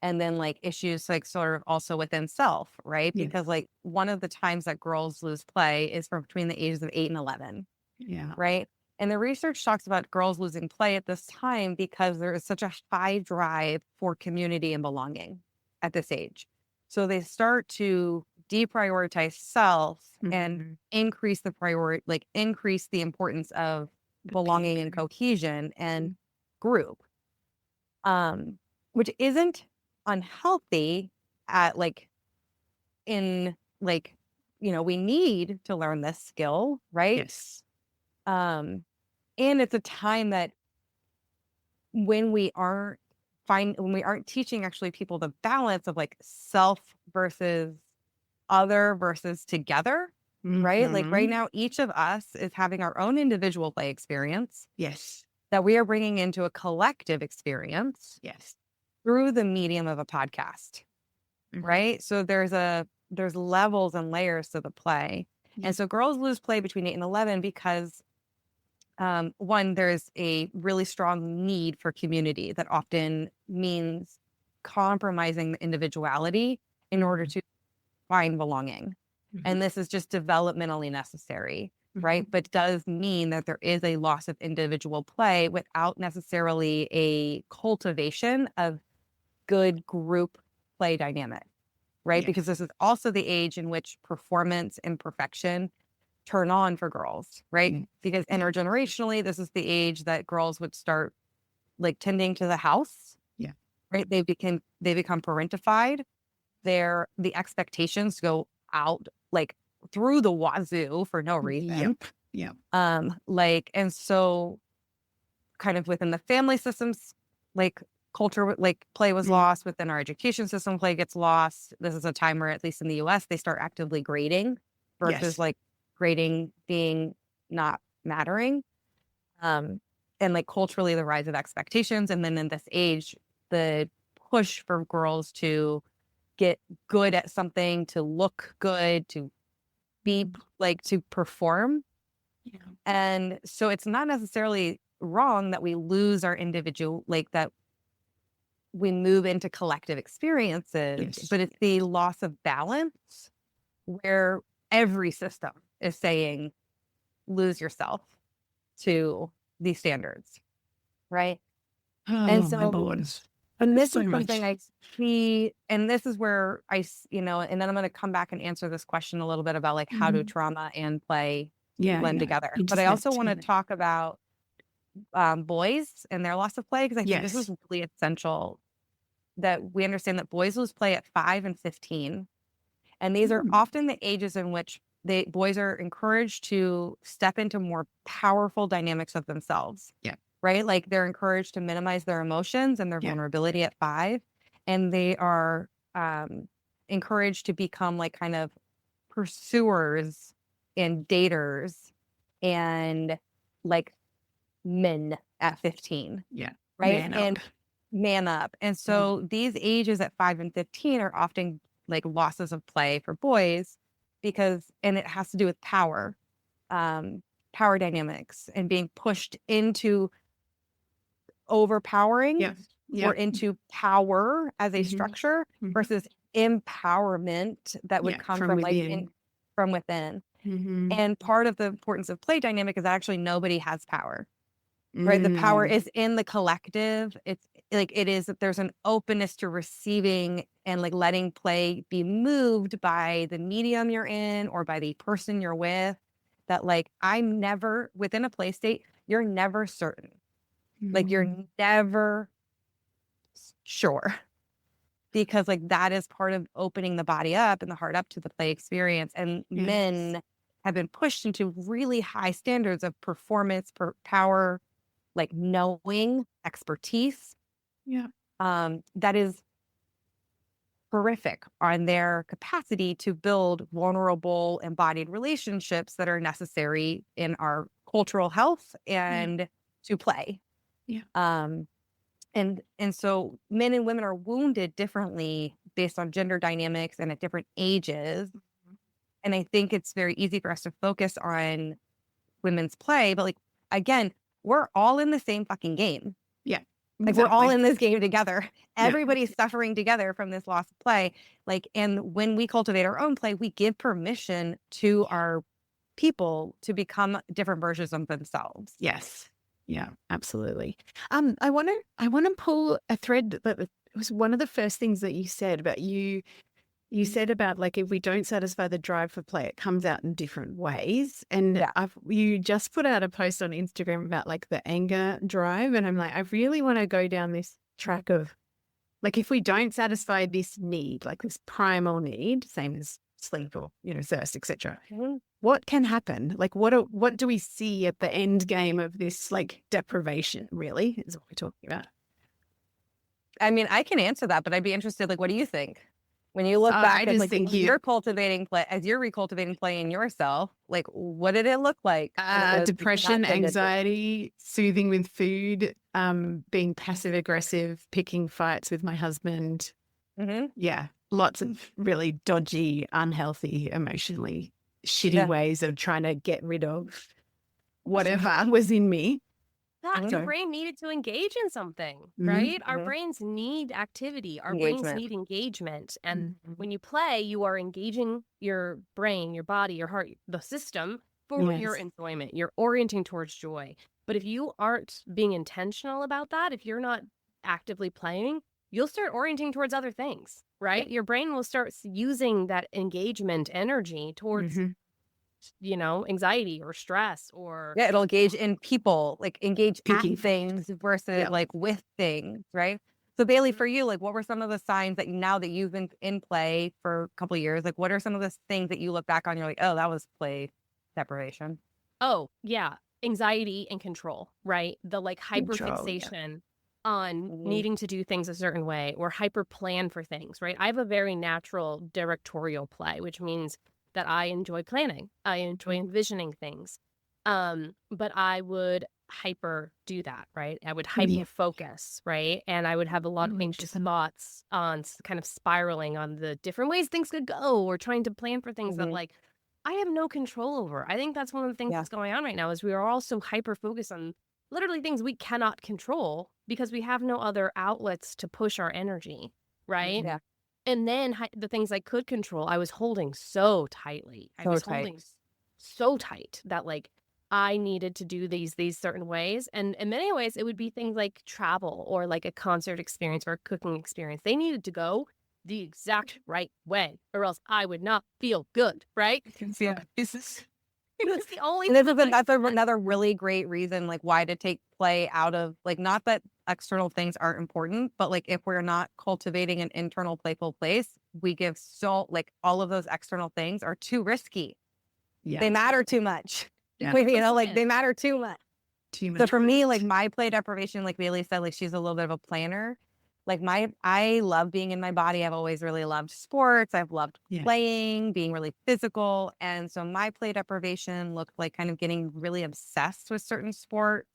Speaker 1: And then like issues like sort of also within self, right? Because like one of the times that girls lose play is from between the ages of 8 and 11.
Speaker 4: Yeah.
Speaker 1: Right. And the research talks about girls losing play at this time because there is such a high drive for community and belonging at this age. So they start to deprioritize self and increase the priority, like increase the importance of belonging and cohesion and group, which isn't unhealthy at like in like, we need to learn this skill, right?
Speaker 4: Yes.
Speaker 1: And it's a time that when we aren't teaching actually people the balance of like self versus other versus together, right? Like right now, each of us is having our own individual play experience.
Speaker 4: Yes.
Speaker 1: That we are bringing into a collective experience.
Speaker 4: Yes.
Speaker 1: Through the medium of a podcast, right? So there's levels and layers to the play. And so girls lose play between 8 and 11 because one, there's a really strong need for community that often means compromising the individuality in order to find belonging. And this is just developmentally necessary, right? But does mean that there is a loss of individual play without necessarily a cultivation of good group play dynamic, right? Because this is also the age in which performance and perfection turn on for girls, right? Because intergenerationally, this is the age that girls would start like tending to the house.
Speaker 4: Yeah.
Speaker 1: Right. They become parentified. The expectations go out like through the wazoo for no reason.
Speaker 4: Yep.
Speaker 1: And so kind of within the family systems, like culture, like play was lost. Within our education system, play gets lost. This is a time where, at least in the US, they start actively grading versus like grading being not mattering. And like culturally, the rise of expectations. And then in this age, the push for girls to get good at something, to look good, to be like to perform.
Speaker 4: Yeah.
Speaker 1: And so it's not necessarily wrong that we lose our individual, like that we move into collective experiences,
Speaker 4: Yes.
Speaker 1: but it's the loss of balance where every system is saying, lose yourself to these standards. Right.
Speaker 4: Oh,
Speaker 1: And
Speaker 4: my
Speaker 1: so,
Speaker 4: Lord.
Speaker 1: and this
Speaker 4: So
Speaker 1: is something
Speaker 4: much.
Speaker 1: I see, and this is where and then I'm going to come back and answer this question a little bit about like how do trauma and play blend together. But I also want to talk about boys and their loss of play, because I think this is really essential that we understand that boys lose play at 5 and 15. And these are often the ages in which boys are encouraged to step into more powerful dynamics of themselves.
Speaker 4: Yeah.
Speaker 1: Right? Like they're encouraged to minimize their emotions and their vulnerability at 5. And they are encouraged to become like kind of pursuers and daters and like men at 15.
Speaker 4: Yeah.
Speaker 1: Right. Man up. And so these ages at 5 and 15 are often like losses of play for boys and it has to do with power dynamics and being pushed into overpowering or into power as a structure versus empowerment that would come from within. From within. And part of the importance of play dynamic is that actually nobody has power. Right. The power is in the collective. It's like there's an openness to receiving and like letting play be moved by the medium you're in or by the person you're with. That like I'm never within a play state, you're never certain. Like you're never sure. Because like that is part of opening the body up and the heart up to the play experience. And men have been pushed into really high standards of performance, power, like knowing, expertise. That is horrific on their capacity to build vulnerable, embodied relationships that are necessary in our cultural health and to play. And so men and women are wounded differently based on gender dynamics and at different ages. And I think it's very easy for us to focus on women's play, but like, again, we're all in the same fucking game. Like we're all in this game together. Everybody's suffering together from this loss of play. Like, and when we cultivate our own play, we give permission to our people to become different versions of themselves.
Speaker 4: Yes. Yeah, absolutely. I want to pull a thread that it was one of the first things that you said about you said about like if we don't satisfy the drive for play, it comes out in different ways. And you just put out a post on Instagram about like the anger drive, and I'm like, I really want to go down this track of like if we don't satisfy this need, like this primal need, same as sleep or thirst, etc. What can happen? Like what do we see at the end game of this like deprivation? Really, is what we're talking about.
Speaker 1: I mean, I can answer that, but I'd be interested. Like, what do you think? When you look back at like you're cultivating play, as you're recultivating play in yourself, like what did it look like?
Speaker 4: Depression, anxiety, soothing with food, being passive aggressive, picking fights with my husband. Yeah, lots of really dodgy, unhealthy, emotionally shitty ways of trying to get rid of whatever was in me.
Speaker 3: Your brain needed to engage in something, right? Our brains need activity. Our brains need engagement. And when you play, you are engaging your brain, your body, your heart, the system for your enjoyment. You're orienting towards joy. But if you aren't being intentional about that, if you're not actively playing, you'll start orienting towards other things, right? Your brain will start using that engagement energy towards anxiety or stress or
Speaker 1: it'll engage in people, like engage at things versus like with things, right? So Bailey, for you, like what were some of the signs that now that you've been in play for a couple of years, like what are some of the things that you look back on, you're like, oh, that was play deprivation?
Speaker 3: Oh yeah, anxiety and control, right? The like hyperfixation on needing to do things a certain way or hyper plan for things, right? I have a very natural directorial play, which means that I enjoy planning. I enjoy envisioning things. But I would hyper do that, right? I would hyper focus, right? And I would have a lot of anxious thoughts on kind of spiraling on the different ways things could go or trying to plan for things that like I have no control over. I think that's one of the things
Speaker 1: Yeah.
Speaker 3: that's going on right now is we are all so hyper focused on literally things we cannot control because we have no other outlets to push our energy, right?
Speaker 1: Yeah.
Speaker 3: And then the things I could control, I was holding so tightly. I
Speaker 1: So
Speaker 3: was
Speaker 1: tight.
Speaker 3: holding so tight that like I needed to do these certain ways. And in many ways, it would be things like travel or like a concert experience or a cooking experience. They needed to go the exact right way or else I would not feel good, right?
Speaker 1: Yeah.
Speaker 3: That's the only
Speaker 1: And this is
Speaker 3: thing
Speaker 1: that's another really great reason, like, why to take play out of, like, not that external things aren't important, but like if we're not cultivating an internal playful place, we give like all of those external things are too risky.
Speaker 4: Yeah.
Speaker 1: They matter too much.
Speaker 4: Yeah.
Speaker 1: You know, like they matter too much.
Speaker 4: Too much.
Speaker 1: So for me, like my play deprivation, like Bailey said, like she's a little bit of a planner. Like I love being in my body. I've always really loved sports. I've loved playing, being really physical. And so my play deprivation looked like kind of getting really obsessed with certain sports,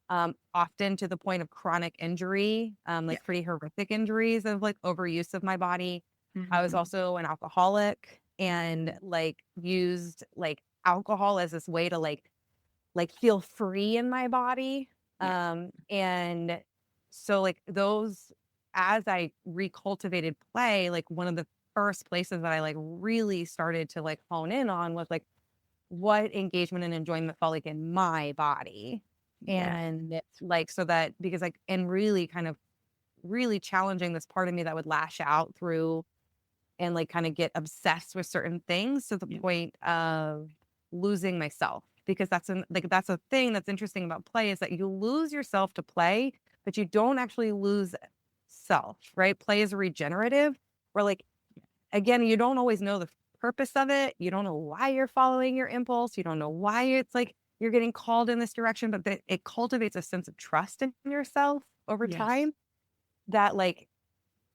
Speaker 1: often to the point of chronic injury, like pretty horrific injuries of like overuse of my body. I was also an alcoholic and like used like alcohol as this way to like feel free in my body. And so like those, as I recultivated play, like one of the first places that I like really started to like hone in on was like what engagement and enjoyment felt like in my body. And like, so that because like, and really kind of really challenging this part of me that would lash out through and like kind of get obsessed with certain things to the point of losing myself. Because that's a thing that's interesting about play is that you lose yourself to play, but you don't actually lose self, right? Play is regenerative, where like, again, you don't always know the purpose of it. You don't know why you're following your impulse. You don't know why it's like you're getting called in this direction, but it cultivates a sense of trust in yourself over time that like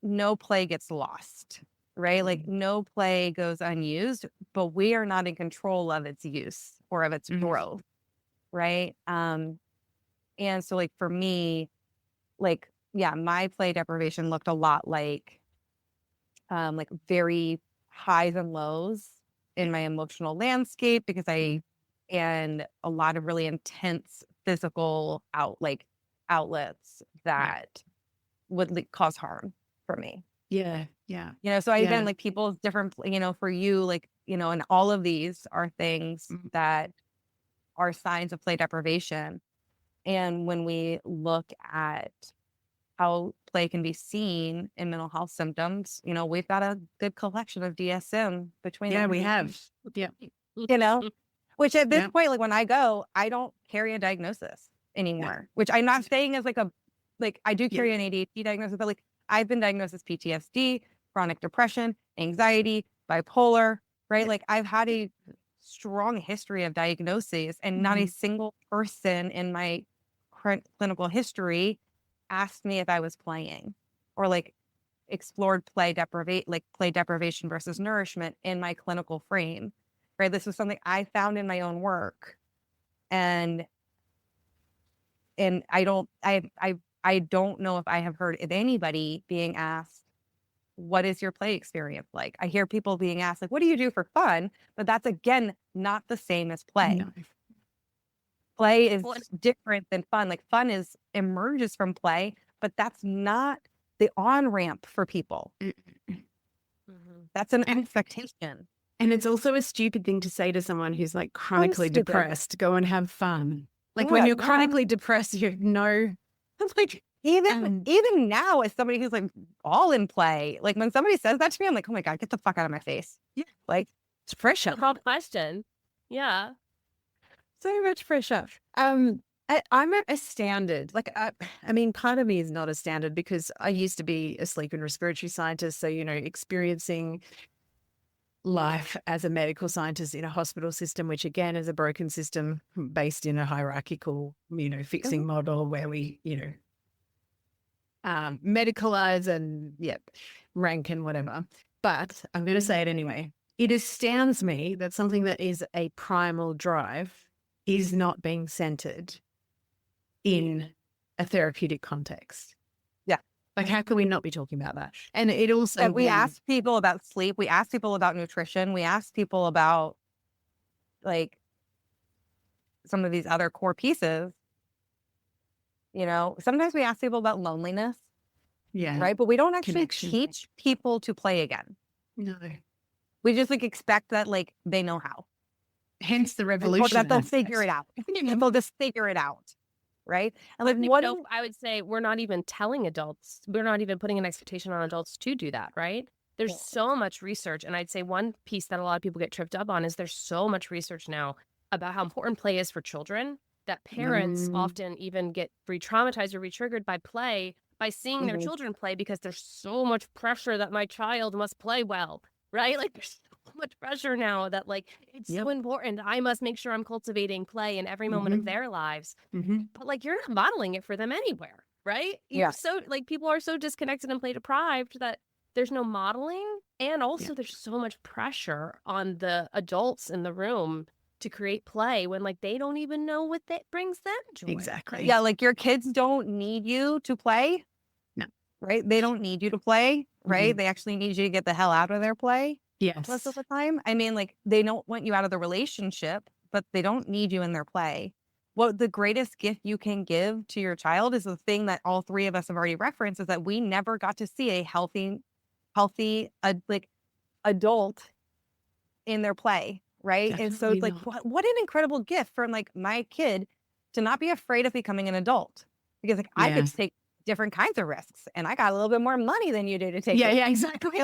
Speaker 1: no play gets lost, right? Like no play goes unused, but we are not in control of its use or of its growth, right? And so like for me, like, my play deprivation looked a lot like very highs and lows in my emotional landscape because and a lot of really intense physical outlets that would cause harm for me.
Speaker 4: Yeah.
Speaker 1: You know, so again, like people's different, you know, for you, like, you know, and all of these are things that are signs of play deprivation. And when we look at how play can be seen in mental health symptoms, you know, we've got a good collection of DSM between them.
Speaker 4: We have. Yeah.
Speaker 1: You know, which at this point, like when I go, I don't carry a diagnosis anymore, which I'm not saying as like I do carry an ADHD diagnosis, but like I've been diagnosed as PTSD, chronic depression, anxiety, bipolar, right? Like I've had a strong history of diagnoses and not a single person in my current clinical history asked me if I was playing or like explored play deprivation versus nourishment in my clinical frame, right? This was something I found in my own work. And I don't know if I have heard of anybody being asked, what is your play experience like? I hear people being asked, like, what do you do for fun? But that's, again, not the same as play. No. Play is different than fun. Like fun emerges from play, but that's not the on-ramp for people. That's an expectation.
Speaker 4: And it's also a stupid thing to say to someone who's like chronically depressed, go and have fun. Like when you're chronically depressed, you know, like
Speaker 1: even now as somebody who's like all in play, like when somebody says that to me, I'm like, oh my God, get the fuck out of my face. Yeah. Like
Speaker 4: it's pressure.
Speaker 3: It's a called question. Yeah.
Speaker 4: So much pressure. I'm astounded. Like, I mean, part of me is not astounded because I used to be a sleep and respiratory scientist. So, you know, experiencing life as a medical scientist in a hospital system, which again is a broken system based in a hierarchical, you know, fixing model where we, you know, medicalize and rank and whatever. But I'm going to say it anyway. It astounds me that something that is a primal drive is not being centered in a therapeutic context.
Speaker 1: Yeah.
Speaker 4: Like, how can we not be talking about that? And it also...
Speaker 1: we ask people about sleep. We ask people about nutrition. We ask people about like some of these other core pieces, sometimes we ask people about loneliness,
Speaker 4: Yeah.
Speaker 1: right? But we don't actually
Speaker 4: Connection.
Speaker 1: teach people to play again.
Speaker 4: No.
Speaker 1: We just expect that they know how.
Speaker 4: Hence the
Speaker 1: Or
Speaker 4: revolution.
Speaker 1: that they'll figure it out. They'll just figure it out. Right. And
Speaker 3: I would say we're not even telling adults, we're not even putting an expectation on adults to do that, right? There's so much research. And I'd say one piece that a lot of people get tripped up on is there's so much research now about how important play is for children that parents often even get re-traumatized or re-triggered by play, by seeing their children play, because there's so much pressure that my child must play well, right? There's so much pressure now that it's so important. I must make sure I'm cultivating play in every moment of their lives. But you're not modeling it for them anywhere, right?
Speaker 1: Yeah.
Speaker 3: So people are so disconnected and play deprived that there's no modeling. And also there's so much pressure on the adults in the room to create play when they don't even know what that brings them joy.
Speaker 4: Exactly.
Speaker 1: Yeah. Your kids don't need you to play.
Speaker 4: No.
Speaker 1: Right. They don't need you to play. Right. They actually need you to get the hell out of their play.
Speaker 4: Yes.
Speaker 1: Most of the time. I mean, they don't want you out of the relationship, but they don't need you in their play. What the greatest gift you can give to your child is the thing that all three of us have already referenced, is that we never got to see a healthy adult in their play. Right.
Speaker 4: Definitely
Speaker 1: and so it's what an incredible gift from my kid to not be afraid of becoming an adult, because I get to take different kinds of risks, and I got a little bit more money than you do to take.
Speaker 4: Yeah, exactly.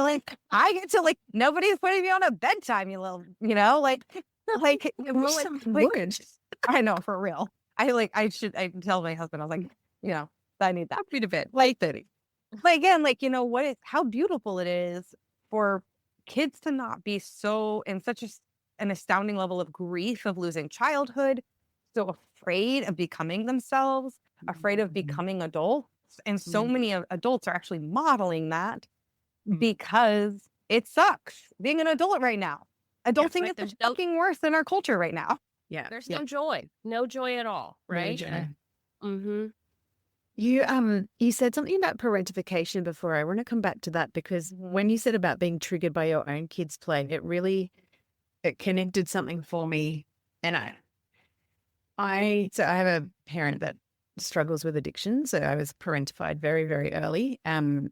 Speaker 1: I get to nobody's putting me on a bedtime, you little, I know, for real. I tell my husband, I was I need that.
Speaker 4: Be to bed. Late 30.
Speaker 1: But again, how beautiful it is for kids to not be so in such an astounding level of grief of losing childhood, so afraid of becoming themselves, afraid of becoming adults. And so many adults are actually modeling that, because it sucks being an adult right now. Adulting is fucking worse in our culture right now.
Speaker 4: Yeah.
Speaker 3: There's no joy at all, right?
Speaker 4: No joy. You said something about parentification before. I want to come back to that, because when you said about being triggered by your own kids playing, it connected something for me. And I have a parent that struggles with addiction. So I was parentified very, very early, and,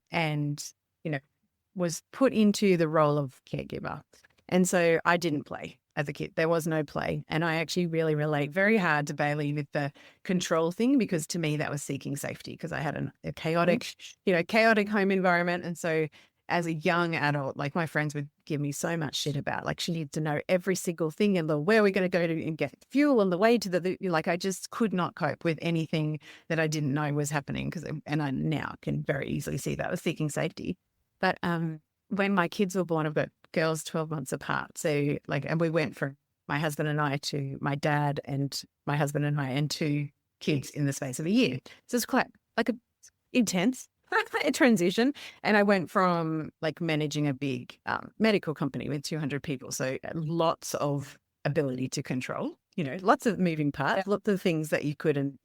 Speaker 4: was put into the role of caregiver. And so I didn't play as a kid. There was no play. And I actually really relate very hard to Bailey with the control thing, because to me that was seeking safety, because I had a chaotic home environment. And so as a young adult, my friends would give me so much shit about, she needs to know every single thing and where we're going to go to and get fuel on the way to I just could not cope with anything that I didn't know was happening, and I now can very easily see that was seeking safety. But when my kids were born, I've got girls 12 months apart. So and we went from my husband and I to my dad and my husband and I and two kids in the space of a year. So it's quite intense a transition. And I went from managing a big medical company with 200 people. So lots of ability to control, lots of moving parts, lots of things that you couldn't,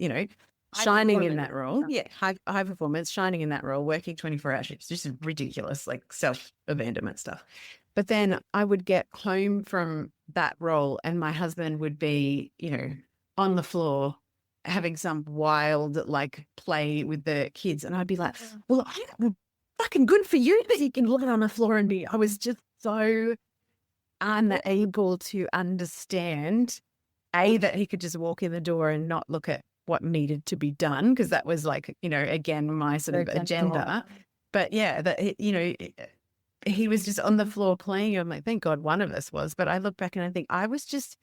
Speaker 4: shining in that role. Yeah. High performance, shining in that role, working 24-hour shifts, just ridiculous, self-abandonment stuff. But then I would get home from that role and my husband would be, on the floor having some wild play with the kids. And I'd be like, well, fucking good for you that you can lie on the floor and I was just so unable to understand, that he could just walk in the door and not look at what needed to be done, because that was again, my sort of agenda. But yeah, that, he was just on the floor playing. I'm thank God one of us was. But I look back and I think I was just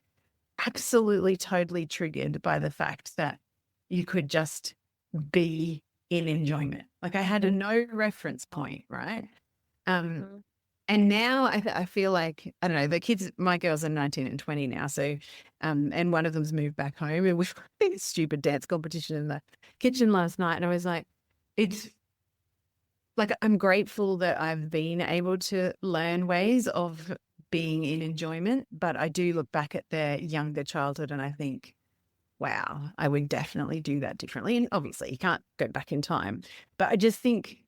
Speaker 4: absolutely, totally triggered by the fact that you could just be in enjoyment. I had no reference point, right? And now I feel I don't know, the kids, my girls are 19 and 20 now. So, and one of them's moved back home, and we've got a stupid dance competition in the kitchen last night. And I was it's I'm grateful that I've been able to learn ways of being in enjoyment, but I do look back at their younger childhood and I think, wow, I would definitely do that differently. And obviously you can't go back in time, but I just think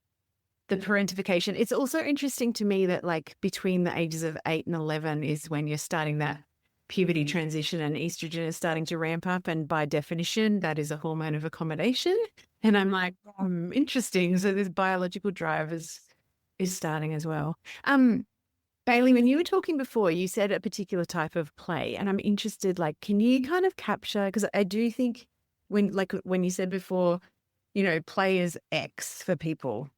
Speaker 4: the parentification, it's also interesting to me that between the ages of 8 and 11 is when you're starting that puberty transition and estrogen is starting to ramp up. And by definition, that is a hormone of accommodation. And I'm like, interesting. So this biological drive is starting as well. Bailey, when you were talking before, you said a particular type of play, and I'm interested, like, can you kind of capture, because I do think when you said before, play is X for people.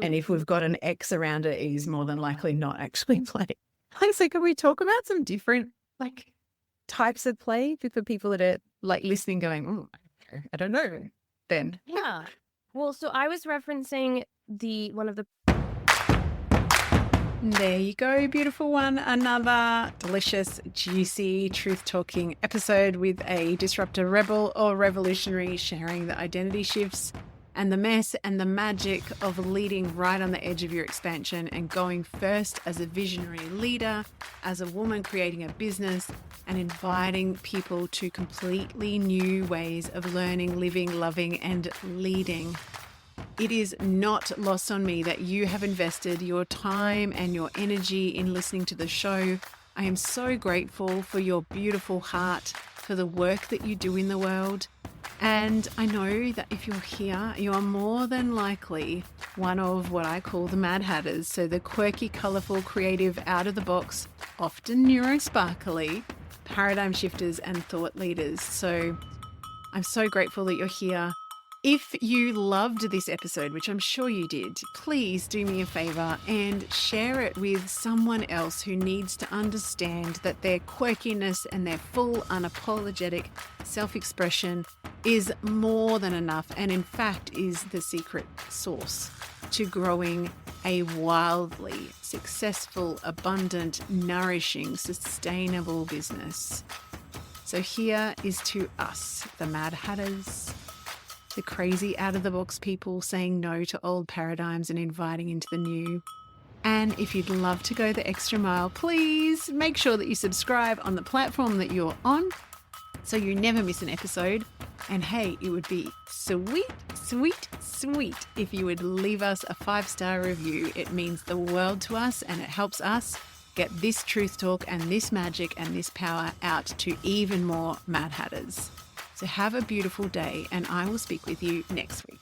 Speaker 4: And if we've got an X around it, it is more than likely not actually play. So can we talk about some different types of play for people that are listening going, oh, I don't know then?
Speaker 3: Yeah. Well, so I was referencing one of the.
Speaker 2: There you go, beautiful one. Another delicious, juicy, truth-talking episode with a disruptor rebel or revolutionary sharing the identity shifts and the mess and the magic of leading right on the edge of your expansion and going first as a visionary leader, as a woman creating a business and inviting people to completely new ways of learning, living, loving, and leading. It is not lost on me that you have invested your time and your energy in listening to the show. I am so grateful for your beautiful heart, for the work that you do in the world. And I know that if you're here, you are more than likely one of what I call the Mad Hatters. So the quirky, colourful, creative, out of the box, often neurosparkly, paradigm shifters and thought leaders. So I'm so grateful that you're here. If you loved this episode, which I'm sure you did, please do me a favor and share it with someone else who needs to understand that their quirkiness and their full unapologetic self-expression is more than enough and in fact is the secret sauce to growing a wildly successful, abundant, nourishing, sustainable business. So here is to us, the Mad Hatters, the crazy out-of-the-box people saying no to old paradigms and inviting into the new. And if you'd love to go the extra mile, please make sure that you subscribe on the platform that you're on so you never miss an episode. And hey, it would be sweet, sweet, sweet if you would leave us a 5-star review. It means the world to us and it helps us get this truth talk and this magic and this power out to even more Mad Hatters. So have a beautiful day and I will speak with you next week.